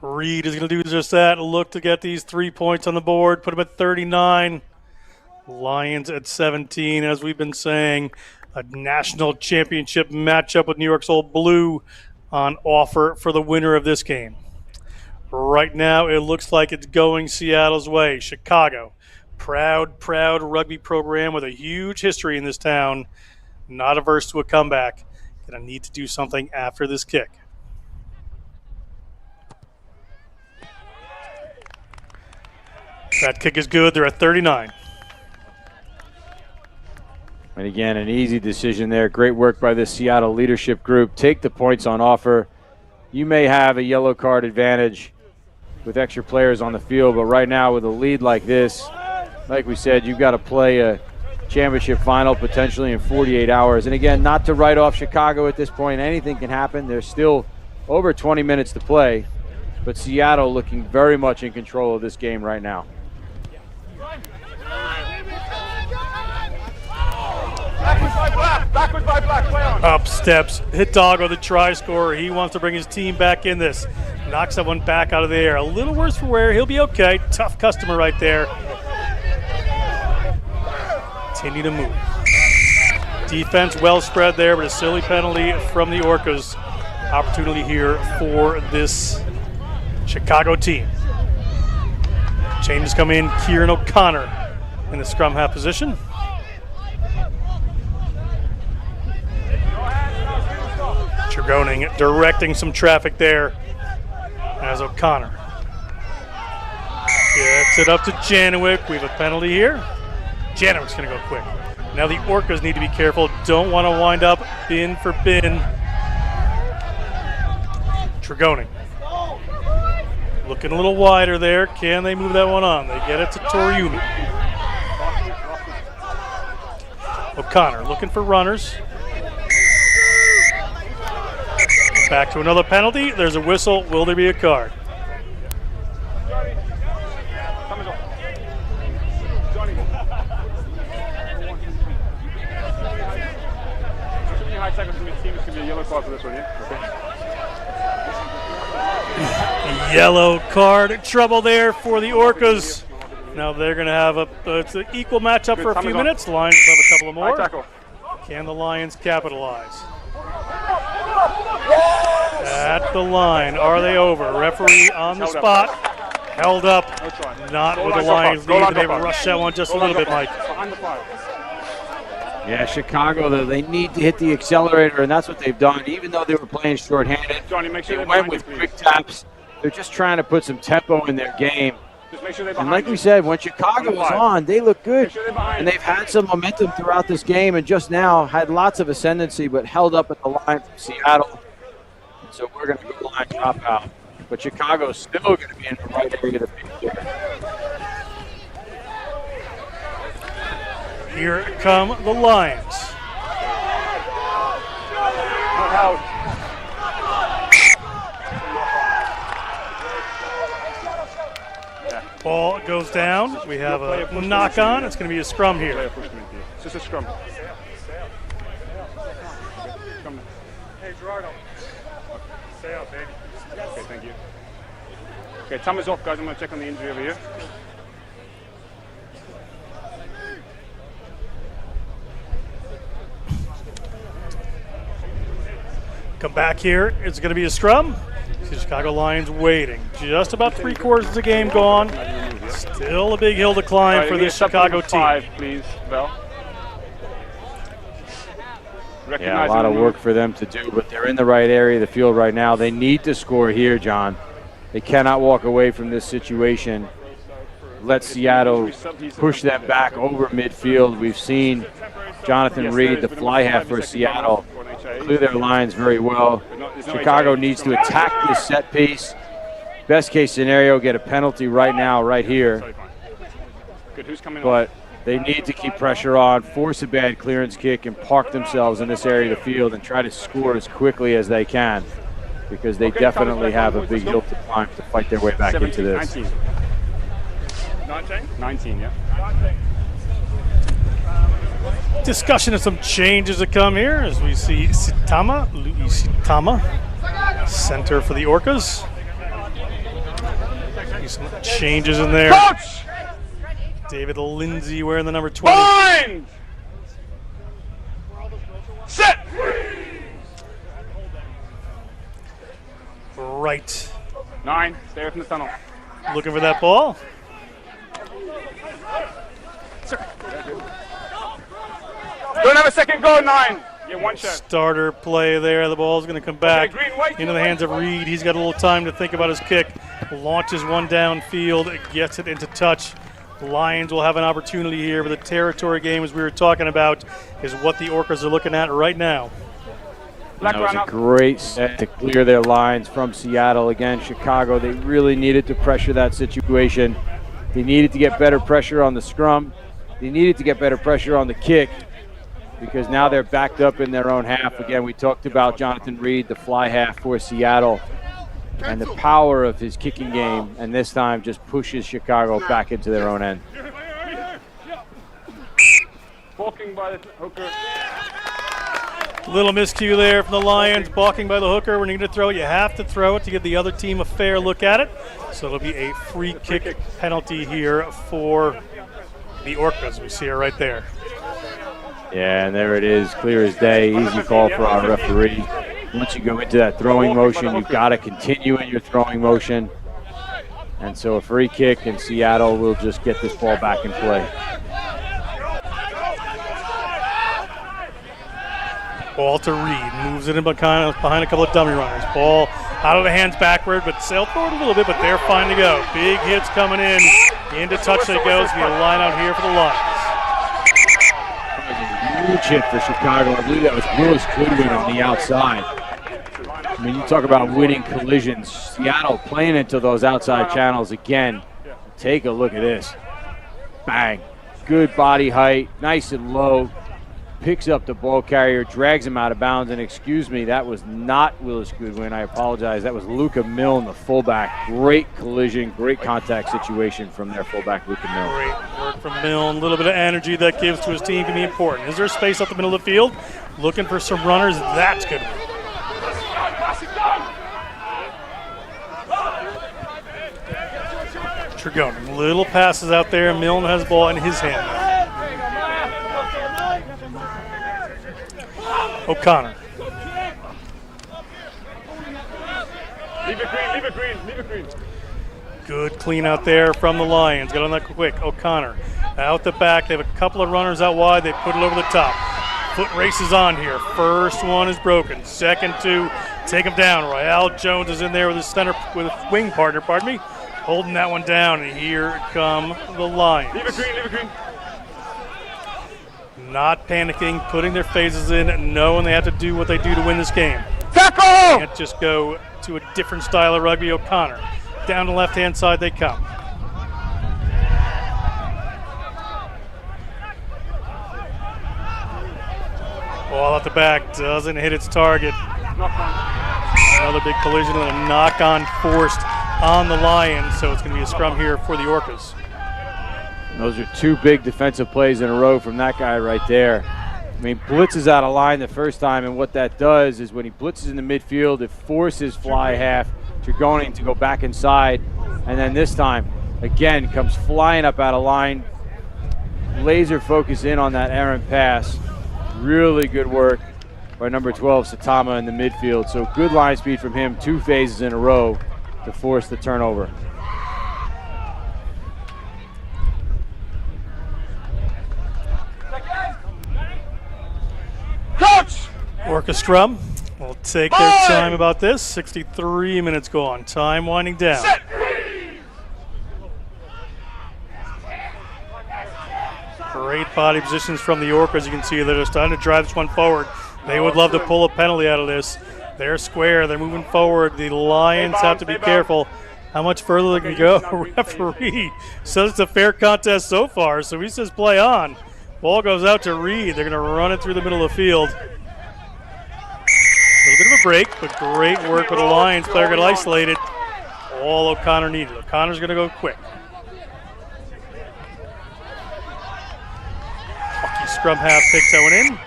Reed is going to do just that. Look to get these 3 points on the board. Put them at 39. Lions at 17. As we've been saying, a national championship matchup with New York's Old Blue on offer for the winner of this game. Right now, it looks like it's going Seattle's way. Chicago, proud rugby program with a huge history in this town. Not averse to a comeback. Going to need to do something after this kick. That kick is good. They're at 39. And again, an easy decision there. Great work by this Seattle leadership group. Take the points on offer. You may have a yellow card advantage with extra players on the field, but right now with a lead like this, like we said, you've got to play a championship final potentially in 48 hours. And again, not to write off Chicago at this point. Anything can happen. There's still over 20 minutes to play, but Seattle looking very much in control of this game right now. Up steps Hidalgo, the try scorer. He wants to bring his team back in this. Knocks that one back out of the air. A little worse for wear. He'll be okay. Tough customer right there. Continue to move. Defense well spread there, but a silly penalty from the Orcas. Opportunity here for this Chicago team. Changes come in. Kieran O'Connor in the scrum half position. Tregoning directing some traffic there as O'Connor gets it up to Janowick. We have a penalty here. Janowick's going to go quick. Now the Orcas need to be careful. Don't want to wind up bin for bin. Tregoning looking a little wider there. Can they move that one on? They get it to Toriumi. O'Connor looking for runners. Back to another penalty. There's a whistle. Will there be a card? Yellow card. Trouble there for the Orcas. Now they're going to have it's an equal matchup for a few minutes. The Lions have a couple of more. Can the Lions capitalize? At the line. Are they over? Referee on the spot. Held up. Not with the Lions lead. They rushed that one just a little bit, Mike. Yeah, Chicago, they need to hit the accelerator, and that's what they've done. Even though they were playing shorthanded, they went with quick taps. They're just trying to put some tempo in their game. And like we said, when Chicago was on, they look good. And they've had some momentum throughout this game, and just now had lots of ascendancy, but held up at the line from Seattle. So we're going to go line drop out. But Chicago's still going to be in the right area to beat here. Here come the Lions. Ball goes down. We have a knock on. It's going to be a scrum here. It's just a scrum. Hey, Gerardo. Stay out, baby. Okay, thank you. Okay, time is off, guys. I'm going to check on the injury over here. Come back here. It's going to be a scrum. The Chicago Lions waiting. Just about 3/4 of the game gone. Still a big hill to climb for this Chicago team. 5, please, Bell. Yeah, a lot of work for them to do, but they're in the right area of the field right now. They need to score here, John. They cannot walk away from this situation. let Seattle push them back over midfield. We've seen Jonathan Reed, the fly half for Seattle, clear their lines very well. Chicago needs to attack this set piece. Best case scenario, get a penalty right now, right here. But they need to keep pressure on, force a bad clearance kick, and park themselves in this area of the field and try to score as quickly as they can, because they definitely have a big hill to climb to fight their way back into this. 19, yeah. Discussion of some changes that come here as we see Luis Sitama, center for the Orcas. See some changes in there. Coach! David Lindsay wearing the number 20. Bind! Set! Right. 9, stay away from the tunnel. Looking for that ball. Don't have a second go, 9. Get one shot. Starter play there. The ball's going to come back into the hands of Reed. He's got a little time to think about his kick. Launches one downfield, gets it into touch. The Lions will have an opportunity here, but the territory game, as we were talking about, is what the Orcas are looking at right now. That was a great set to clear their lines from Seattle. Again, Chicago, they really needed to pressure that situation. They needed to get better pressure on the scrum. They needed to get better pressure on the kick, because now they're backed up in their own half. Again, we talked about Jonathan Reed, the fly half for Seattle, and the power of his kicking game, and this time just pushes Chicago back into their own end. Balking by the hooker. Little miscue there from the Lions, balking by the hooker. When you need to throw it, you have to throw it to give the other team a fair look at it. So it'll be a free kick penalty here for the Orcas. We see it right there. Yeah, and there it is, clear as day. Easy call for our referee. Once you go into that throwing motion, you've got to continue in your throwing motion. And so a free kick, and Seattle will just get this ball back in play. Ball to Reed, moves it in behind a couple of dummy runners. Ball out of the hands backward, but sailed forward a little bit, but they're fine to go. Big hits coming in. Into touch it goes. Be a line out here for the Lions. Huge hit for Chicago. I believe that was Willis Goodwin on the outside. I mean, you talk about winning collisions. Seattle playing into those outside channels again. Take a look at this. Bang. Good body height, nice and low. Picks up the ball carrier, drags him out of bounds, and excuse me, that was not Willis Goodwin. I apologize. That was Luca Milne, the fullback. Great collision, great contact situation from their fullback, Luca Milne. Great work from Milne. A little bit of energy that gives to his team can be important. Is there space up the middle of the field? Looking for some runners. That's good. Trigone, little passes out there. Milne has the ball in his hand now. O'Connor. Leave it green, leave it green, leave it green. Good clean out there from the Lions. Got on that quick. O'Connor out the back. They have a couple of runners out wide. They put it over the top. Foot race is on here. First one is broken. Second two, take him down. Royale Jones is in there with his center, with a wing partner, holding that one down. And here come the Lions. Leave it green, leave it green. Not panicking, putting their phases in, knowing they have to do what they do to win this game. Tackle! Can't just go to a different style of rugby. O'Connor. Down the left-hand side they come. Ball out the back, doesn't hit its target. Another big collision and a knock-on forced on the Lions, so it's going to be a scrum here for the Orcas. Those are two big defensive plays in a row from that guy right there. I mean, blitzes out of line the first time, and what that does is when he blitzes in the midfield, it forces fly half Trigone to go back inside, and then this time, again, comes flying up out of line. Laser focus in on that errant pass. Really good work by number 12, Sitama, in the midfield. So good line speed from him, 2 phases in a row to force the turnover. Orchestra will take their time about this. 63 minutes gone. Time winding down. Great body positions from the Orcas. You can see they're starting to drive this one forward. They would love to pull a penalty out of this. They're square. They're moving forward. The Lions have to be careful how much further they can go. Referee says it's a fair contest so far, so he says play on. Ball goes out to Reed. They're going to run it through the middle of the field. A little bit of a break, but great work with the Lions. Player got isolated. All O'Connor needed. O'Connor's going to go quick. Lucky scrum half takes that one in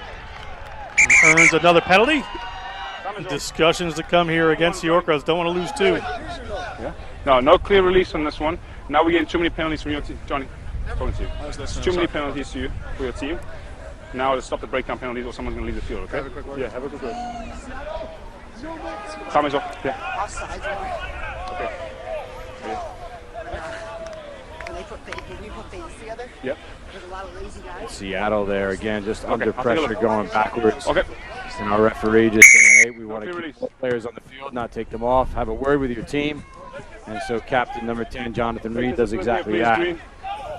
and earns another penalty. Discussions to come here against the Orcas. Don't want to lose two. Yeah. No clear release on this one. Now we're getting too many penalties from your team. Johnny, talking to you. Too many penalties for your team. Now to stop the breakdown penalties or someone's going to leave the field, okay? Have a quick word. Yeah, have a quick word. Time is off. Yeah. Okay. When we put faces together, yep. There's a lot of lazy guys. Seattle there again, just under pressure going backwards. Okay. And our referee just saying, hey, we want to keep players on the field, not take them off. Have a word with your team. And so captain number 10, Jonathan Reed, does exactly that.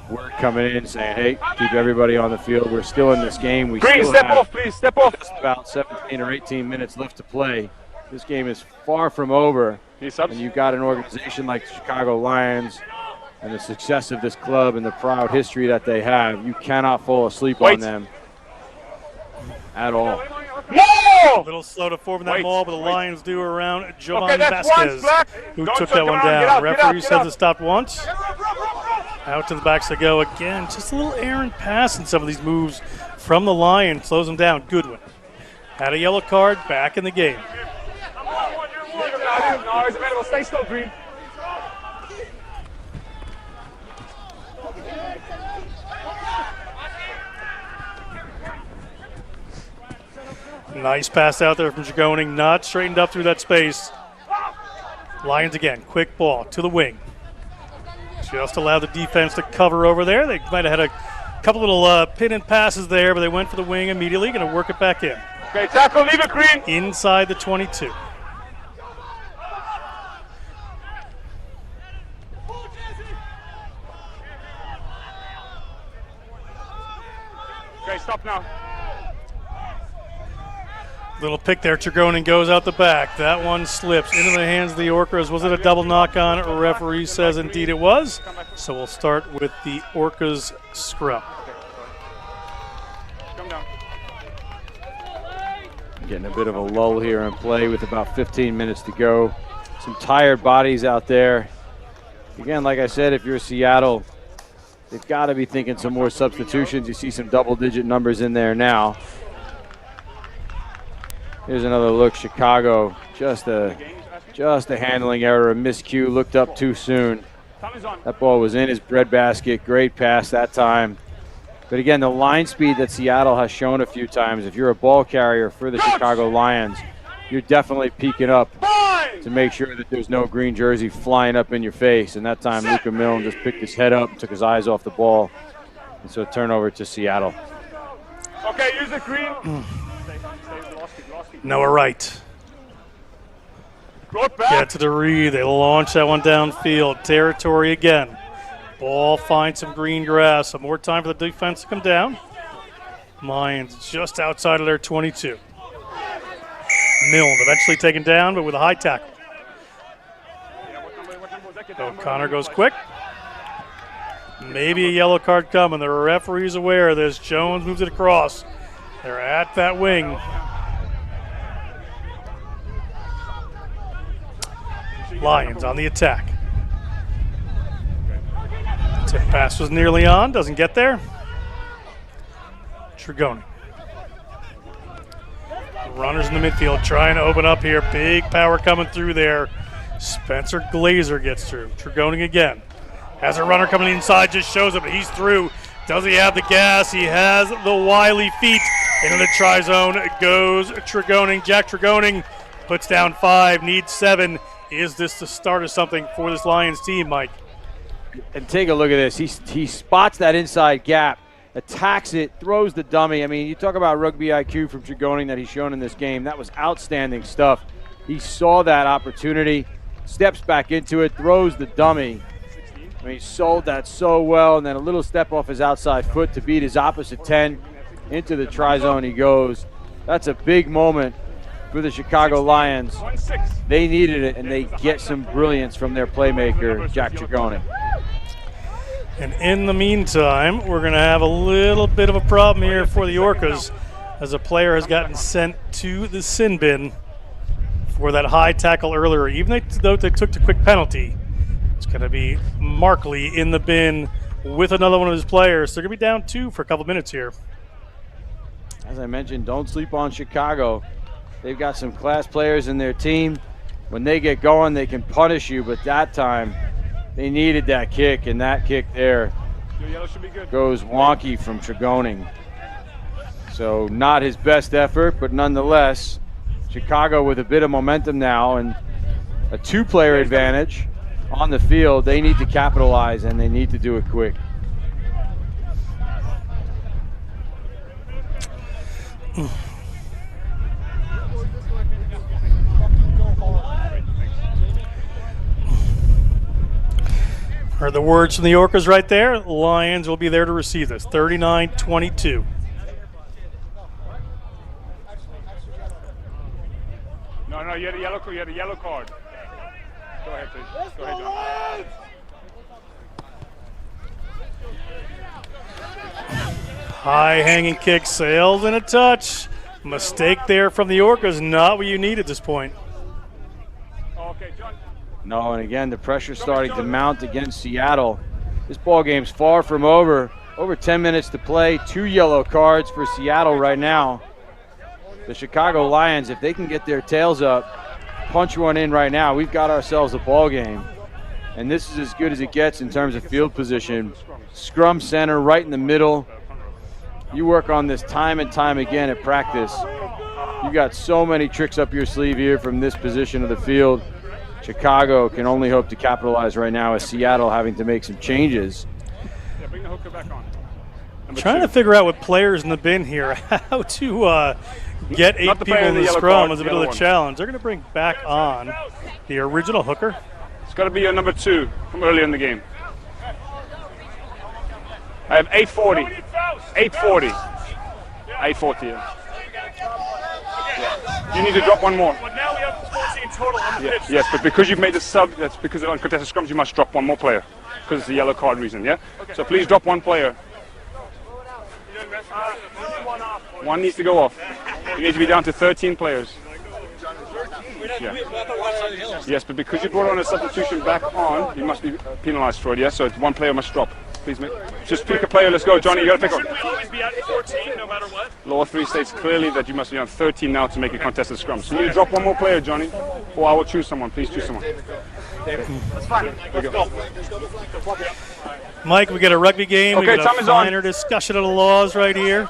Word coming in saying, hey, keep everybody on the field. We're still in this game. We Green, still step have off, please. Step off. Just about 17 or 18 minutes left to play. This game is far from over. And you've got an organization like the Chicago Lions and the success of this club and the proud history that they have. You cannot fall asleep on them at all. A little slow to form that ball, but the Lions do around Jovan Vasquez, who took that one down. Referee says it stopped once. Out to the backs they go again. Just a little errant pass in some of these moves from the Lions. Slows them down. Goodwin had a yellow card, back in the game. Stay still, Green. Nice pass out there from Jagoning, not straightened up through that space. Lions again, quick ball to the wing. Just allowed the defense to cover over there. They might have had a couple little pin and passes there, but they went for the wing immediately, going to work it back in. Okay, tackle, leave it, Green. Inside the 22. Okay, stop now. Little pick there. Trigonin goes out the back. That one slips into the hands of the Orcas. Was it a double knock on? A referee says indeed it was. So we'll start with the Orcas scrum. Getting a bit of a lull here in play with about 15 minutes to go. Some tired bodies out there. Again, like I said, if you're Seattle, they've got to be thinking some more substitutions. You see some double-digit numbers in there now. Here's another look. Chicago, just a handling error, a miscue, looked up too soon. That ball was in his breadbasket. Great pass that time. But again, the line speed that Seattle has shown a few times, if you're a ball carrier for the Chicago Lions, you're definitely peeking up to make sure that there's no green jersey flying up in your face. And that time, Luka Milne just picked his head up and took his eyes off the ball. And so turnover to Seattle. Okay, use the green. Noah Wright. Get to the Reed. They launch that one downfield. Territory again. Ball finds some green grass. Some more time for the defense to come down. Lions just outside of their 22. Milne eventually taken down, but with a high tackle. O'Connor goes quick. Maybe a yellow card coming. The referee's aware of this. Jones moves it across. They're at that wing. Lions on the attack. Tip pass was nearly on, doesn't get there. Trigoni. Runners in the midfield trying to open up here. Big power coming through there. Spencer Glazer gets through. Trigoni again. Has a runner coming inside, just shows up, but he's through. Does he have the gas? He has the wily feet. Into the try zone goes Trigoni. Jack Trigoni puts down 5, needs 7. Is this the start of something for this Lions team, Mike? And take a look at this. He spots that inside gap, attacks it, throws the dummy. I mean, you talk about rugby IQ from Trigoni that he's shown in this game. That was outstanding stuff. He saw that opportunity, steps back into it, throws the dummy, I mean, he sold that so well, and then a little step off his outside foot to beat his opposite 10. Into the try zone he goes. That's a big moment for the Chicago Lions. They needed it, and they get some brilliance from their playmaker, Jack Chagoni. And in the meantime, we're going to have a little bit of a problem here for the Orcas, as a player has gotten sent to the sin bin for that high tackle earlier. Even though they took the quick penalty, it's going to be Markley in the bin with another one of his players. They're going to be down 2 for a couple minutes here. As I mentioned, don't sleep on Chicago. They've got some class players in their team. When they get going, they can punish you, but that time they needed that kick, and that kick there goes wonky from Chagoni. So not his best effort, but nonetheless, Chicago with a bit of momentum now and a 2-player advantage on the field. They need to capitalize, and they need to do it quick. Heard the words from the Orcas right there. Lions will be there to receive this. 39-22. No, you had a yellow card. Go ahead, please. Go ahead, John. High hanging kick, sailed in a touch. Mistake there from the Orcas, not what you need at this point. Okay, John. No, and again, the pressure's starting to mount against Seattle. This ball game's far from over. Over 10 minutes to play, 2 yellow cards for Seattle right now. The Chicago Lions, if they can get their tails up, punch one in right now, we've got ourselves a ball game. And this is as good as it gets in terms of field position. Scrum center right in the middle. You work on this time and time again at practice. You got so many tricks up your sleeve here from this position of the field. Chicago can only hope to capitalize right now as Seattle having to make some changes. Yeah, bring the hooker back on. Trying to figure out with players in the bin here how to get 8 people in the scrum is a bit of a challenge. They're going to bring back on the original hooker. It's got to be your number 2 from earlier in the game. I have 840. 840. 840. Yeah. You need to drop one more. But now we have 14 total on the pitch. Yes, but because you've made the sub, that's because of uncontested scrums, you must drop one more player. Because it's the yellow card reason, yeah? Okay. So please drop one player. One needs to go off. You need to be down to 13 players. Yeah. Yes, but because you brought on a substitution back on, you must be penalized for it, yes? So one player must drop. Please, mate. Just pick a player. Let's go, Johnny. You got to pick one. Should we always be at 14 no matter what? Law 3 states clearly that you must be on 13 now to make a contested scrum. So you need to drop one more player, Johnny, or I will choose someone. Please choose someone. That's fine. Let's go. Mike, we got a rugby game. Okay, we got a finer discussion of the laws right here.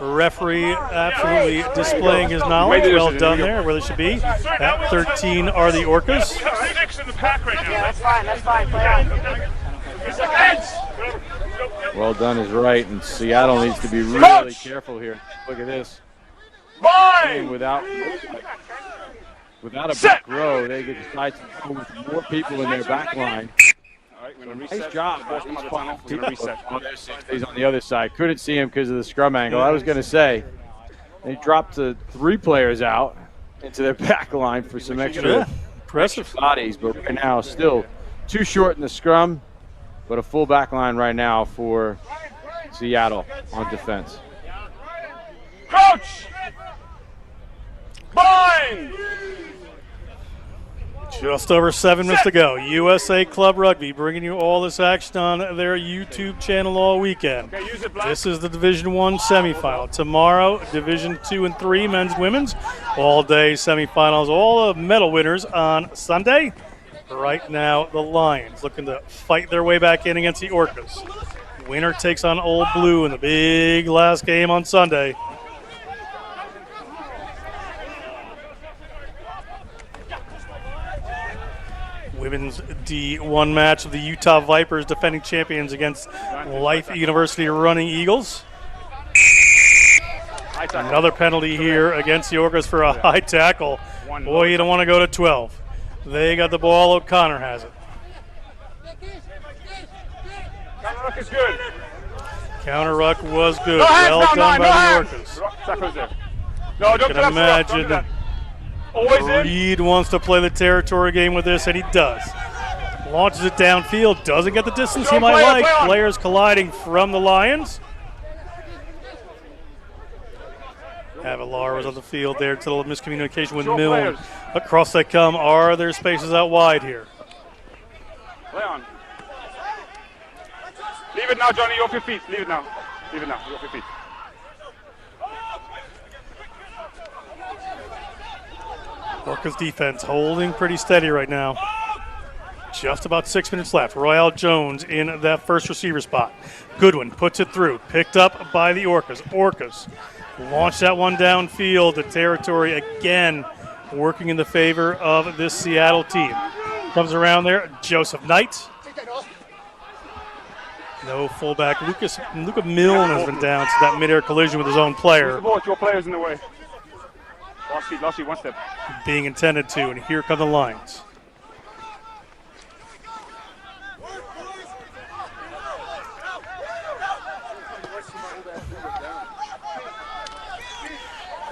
Referee absolutely displaying his knowledge. Well done there, where they should be. At 13 are the Orcas. We have 6 in the pack right now. Yeah, that's fine. That's fine. Play on. Well done is right, and Seattle needs to be really careful here. Look at this. And without a back row, they could decide to go with more people in their back line. Nice job. He's on the other side. Couldn't see him because of the scrum angle. I was going to say, they dropped 3 players out into their back line for some extra impressive bodies, but right now still too short in the scrum, but a full back line right now for Seattle on defense. Coach! Bind! Just over 7 minutes to go. USA Club Rugby bringing you all this action on their YouTube channel all weekend. This is the Division 1 semifinal. Tomorrow, Division 2 and 3 men's, women's, all-day semifinals. All the medal winners on Sunday. Right now, the Lions looking to fight their way back in against the Orcas. Winner takes on Old Blue in the big last game on Sunday. Women's D1 match of the Utah Vipers defending champions against Life University Running Eagles. Another penalty here against the Orcas for a high tackle. Boy, you don't want to go to 12. They got the ball. O'Connor has it. Ruck is good. Counter ruck was good. No hands Well now, done no by hands. the Orcas. Tackle's there. No, don't You can imagine Always in. Reed wants to play the territory game with this, and he does. Launches it downfield, doesn't get the distance he might like. Players colliding from the Lions. Avalar was on the field there. It's a little miscommunication with Milne. Across they come. Are there spaces out wide here? Play on. Leave it now, Johnny. You're off your feet. Leave it now. Leave it now. You're off your feet. Orcas defense holding pretty steady right now. Just about 6 minutes left. Royale Jones in that first receiver spot. Goodwin puts it through. Picked up by the Orcas. Orcas launch that one downfield. The territory again working in the favor of this Seattle team. Comes around there. Joseph Knight. No fullback. Luca Milne has been down to that midair collision with his own player. Your player's in the way. Last feet, one step. Being intended to, and here come the Lions.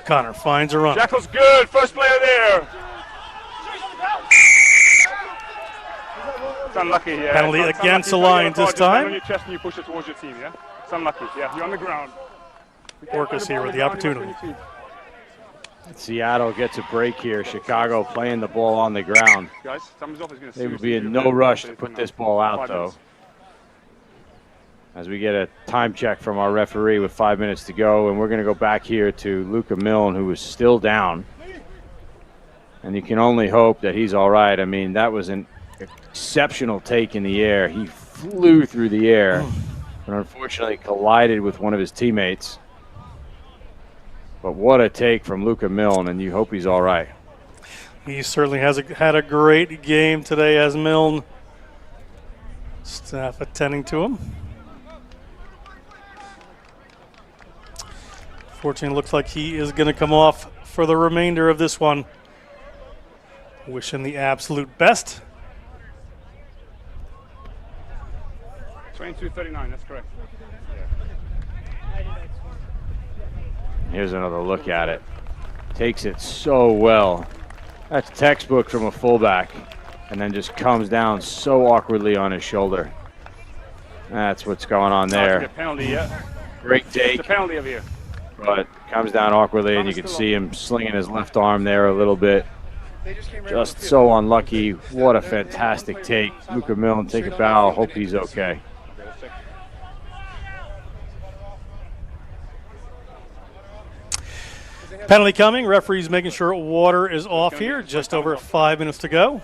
Connor finds a run. Jackal's good. First player there. It's unlucky, yeah. Penalty against the Lions this time. On your chest and you push it towards your team, yeah? It's unlucky, yeah. You're on the ground. Orcas here with the opportunity. Seattle gets a break here. Chicago playing the ball on the ground. Guys, someone's off is going to They would be in no rush to put this ball out, though. As we get a time check from our referee with 5 minutes to go, and we're going to go back here to Luca Milne, who is still down. And you can only hope that he's all right. I mean, that was an exceptional take in the air. He flew through the air, but unfortunately collided with one of his teammates. But what a take from Luca Milne, and you hope he's all right. He certainly has had a great game today as Milne. Staff attending to him. Fortunately, looks like he is going to come off for the remainder of this one. Wish him the absolute best. 22-39, that's correct. Here's another look at it. Takes it so well. That's textbook from a fullback. And then just comes down so awkwardly on his shoulder. That's what's going on there. Penalty, yeah. Great take. It's a penalty over here. But comes down awkwardly, and you can see him slinging his left arm there a little bit. Just so unlucky. What a fantastic take. Luca Milne, take a bow. Hope he's okay. Penalty coming. Referee's making sure water is off here. Just over 5 minutes to go.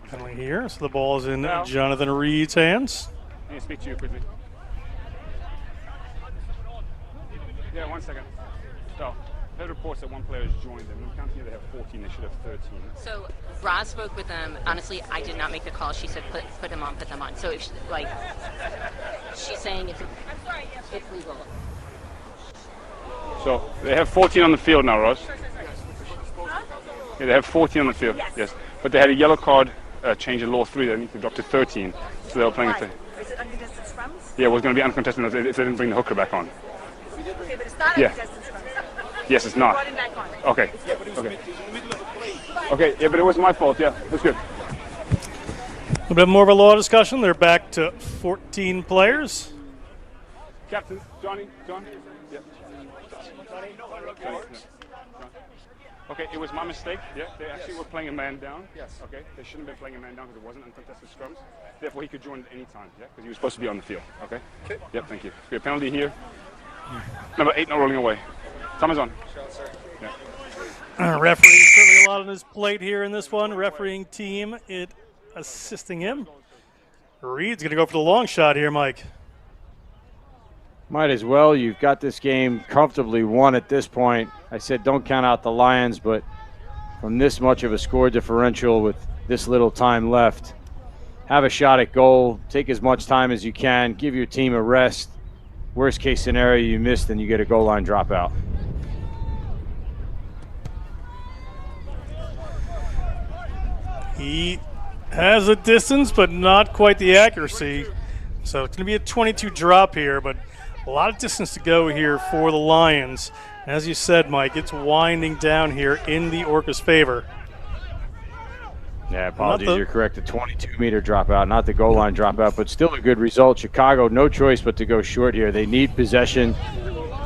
Penalty here. So the ball is in Jonathan Reed's hands. I need to speak to you quickly. Yeah, 1 second. So, I heard reports that one player has joined them. I'm counting here they have 14. They should have 13. So, Roz spoke with them. Honestly, I did not make the call. She said put them on, put them on. So, if she's saying it's legal. So, they have 14 on the field now, Roz. Yeah, they have 14 on the field. Yes. But they had a yellow card change in law 3. They need to drop to 13. So they were playing it. Is it uncontested scrums? Yeah, it was going to be uncontested if they didn't bring the hooker back on. Okay, but it's not uncontested scrums. Yes, it's not. Brought it back on. Okay. Okay. Okay, yeah, but it was my fault. Yeah, that's good. A little bit more of a law discussion. They're back to 14 players. Captain, Johnny, John? Yeah. Johnny. Okay, it was my mistake. Yeah, they actually were playing a man down. Yes. Okay, they shouldn't have been playing a man down because it wasn't uncontested scrums. Therefore, he could join at any time. Yeah, because he was supposed to be on the field. Okay. Okay. Yep. Thank you. We have a penalty here. Number 8 not rolling away. Time is on. Yeah. Referee certainly a lot on his plate here in this one. Refereeing team assisting him. Reed's going to go for the long shot here, Mike. Might as well. You've got this game comfortably won at this point. I said don't count out the Lions, but from this much of a score differential with this little time left, have a shot at goal. Take as much time as you can. Give your team a rest. Worst case scenario, you miss, then you get a goal line dropout. He Has the distance, but not quite the accuracy. So it's going to be a 22 drop here, but a lot of distance to go here for the Lions. As you said, Mike, it's winding down here in the Orcas' favor. Yeah, apologies, you're correct. The 22-meter dropout, not the goal line dropout, but still a good result. Chicago, no choice but to go short here. They need possession.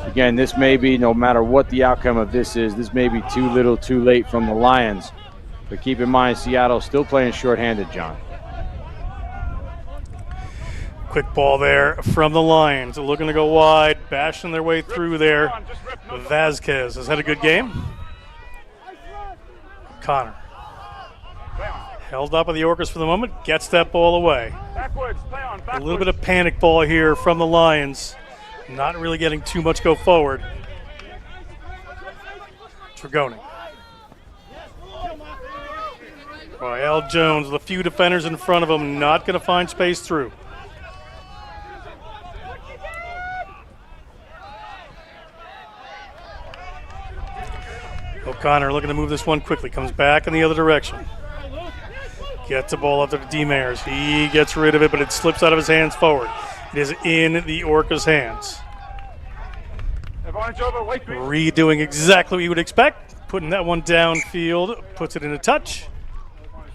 Again, this may be, no matter what the outcome of this is, this may be too little, too late from the Lions. But keep in mind, Seattle still playing shorthanded, John. Quick ball there from the Lions, looking to go wide, bashing their way through there. Vasquez has had a good game. Connor held up by the Orcas for the moment, gets that ball away. A little bit of panic ball here from the Lions, not really getting too much go forward. Trigoni. Al Jones with a few defenders in front of him, not going to find space through. O'Connor looking to move this one quickly, comes back in the other direction. Gets the ball up to the D-Mayers. He gets rid of it, but it slips out of his hands forward. It is in the Orcas' hands. Redoing exactly what you would expect, putting that one downfield, puts it in a touch,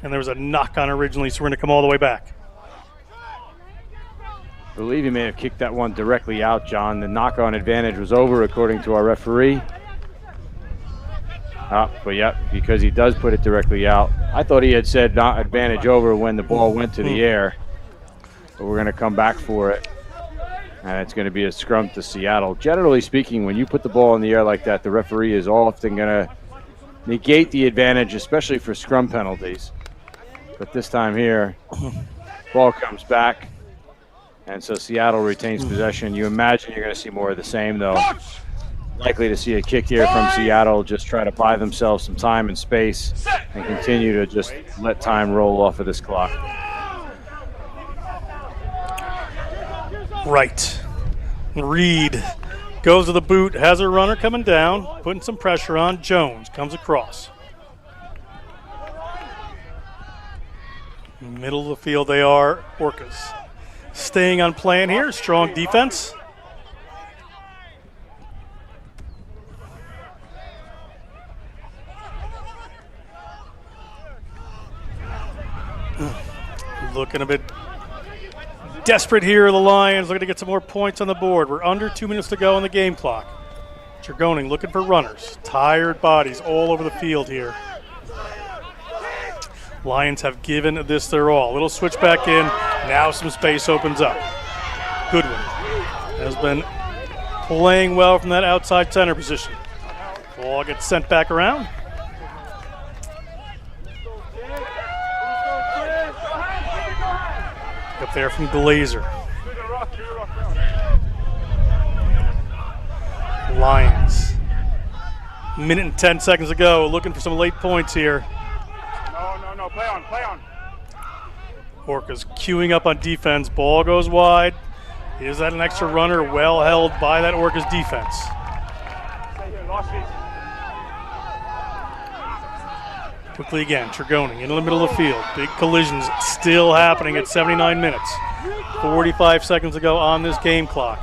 and there was a knock on originally, so we're going to come all the way back. I believe he may have kicked that one directly out, John. The knock-on advantage was over, according to our referee. But yeah, because he does put it directly out. I thought he had said not advantage over when the ball went to the air. But we're going to come back for it. And it's going to be a scrum to Seattle. Generally speaking, when you put the ball in the air like that, the referee is often going to negate the advantage, especially for scrum penalties. But this time here, ball comes back. And so Seattle retains possession. You imagine you're going to see more of the same, though. Likely to see a kick here from Seattle, just try to buy themselves some time and space and continue to just let time roll off of this clock. Right. Reed goes to the boot, has a runner coming down, putting some pressure on. Jones comes across. Middle of the field they are, Orcas. Staying on plan here, strong defense. Looking a bit desperate here, the Lions looking to get some more points on the board. We're under 2 minutes to go on the game clock. Trigoning looking for runners. Tired bodies all over the field here. Lions have given this their all. Little switch back in. Now some space opens up. Goodwin has been playing well from that outside center position. Ball gets sent back around. Up there from Glazer. Lions. Minute and 10 seconds to go. Looking for some late points here. No, play on. Orcas queuing up on defense. Ball goes wide. Is that an extra runner? Well held by that Orcas defense. Quickly again, Trigoning into the middle of the field. Big collisions still happening at 79 minutes. 45 seconds to go on this game clock.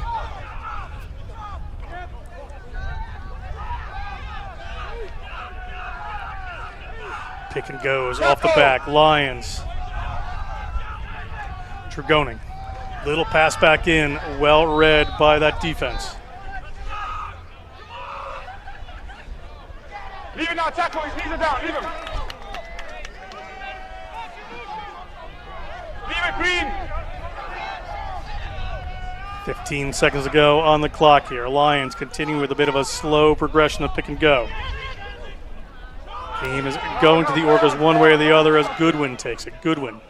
Pick and goes off the back. Lions. Trigoning. Little pass back in. Well read by that defense. Leave it now, tackle. His knees are down. Leave him. Leave it, Green. 15 seconds to go on the clock here. Lions continue with a bit of a slow progression of pick and go. Game is going to the Orcas one way or the other as Goodwin takes it. Goodwin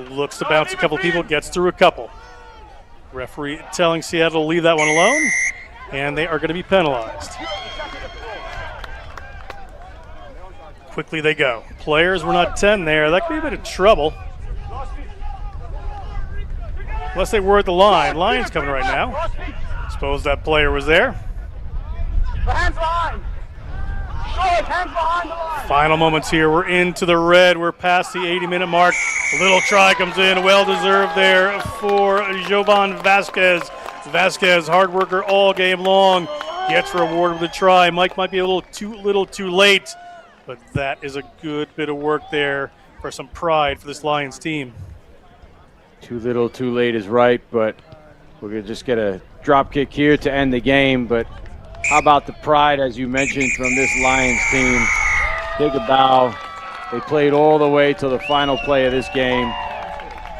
looks to bounce a couple people, gets through a couple. Referee telling Seattle to leave that one alone, and they are going to be penalized. Quickly they go. Players were not 10 there. That could be a bit of trouble. Unless they were at the line. Lions coming right now. Suppose that player was there. The hands behind. Final moments here. We're into the red. We're past the 80-minute mark. A little try comes in. Well-deserved there for Jovan Vasquez. Vasquez, hard worker all game long, gets rewarded with a try. Mike might be a little too late, but that is a good bit of work there for some pride for this Lions team. Too little, too late is right, but we're going to just get a drop kick here to end the game. But how about the pride, as you mentioned, from this Lions team? Take a bow. They played all the way to the final play of this game.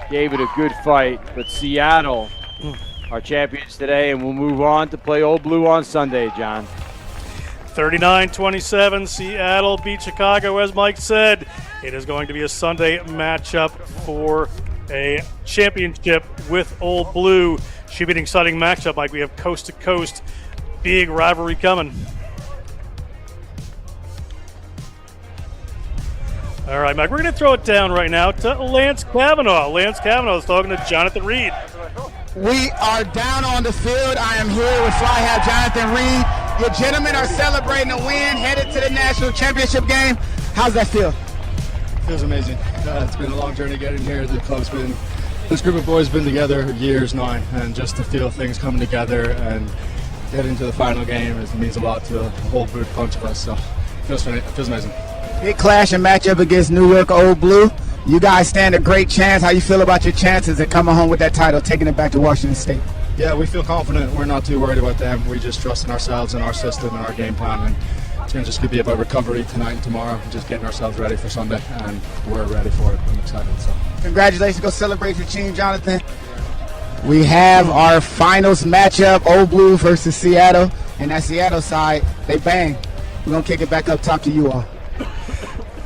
Gave it a good fight. But Seattle, our champions today, and we'll move on to play Old Blue on Sunday, John. 39-27, Seattle beat Chicago, as Mike said. It is going to be a Sunday matchup for a championship with Old Blue. Should be an exciting matchup, Mike. We have coast-to-coast, big rivalry coming. All right, Mike, we're going to throw it down right now to Lance Cavanaugh. Lance Cavanaugh is talking to Jonathan Reed. We are down on the field. I am here with fly half Jonathan Reed. Your gentlemen are celebrating a win, headed to the national championship game. How's that feel? Feels amazing. It's been a long journey getting here. This group of boys been together years now, and just to feel things coming together and get into the final game means a lot to the whole bunch of us. So it feels amazing. Big clash and matchup against Newark Old Blue. You guys stand a great chance. How you feel about your chances of coming home with that title, taking it back to Washington State? Yeah, we feel confident. We're not too worried about them. We just trust in ourselves and our system and our game plan. And it's going to just be about recovery tonight and tomorrow, just getting ourselves ready for Sunday, and we're ready for it. I'm excited. So. Congratulations. Go celebrate your team, Jonathan. We have our finals matchup, Old Blue versus Seattle. And that Seattle side, they bang. We're going to kick it back up top to you all.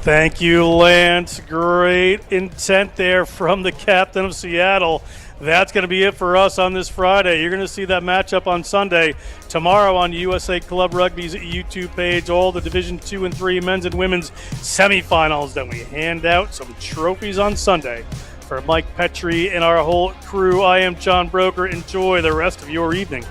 Thank you, Lance. Great intent there from the captain of Seattle. That's going to be it for us on this Friday. You're going to see that matchup on Sunday. Tomorrow on USA Club Rugby's YouTube page, all the Division 2 and 3 men's and women's semifinals. Then we hand out some trophies on Sunday. For Mike Petrie and our whole crew, I am John Broker. Enjoy the rest of your evening.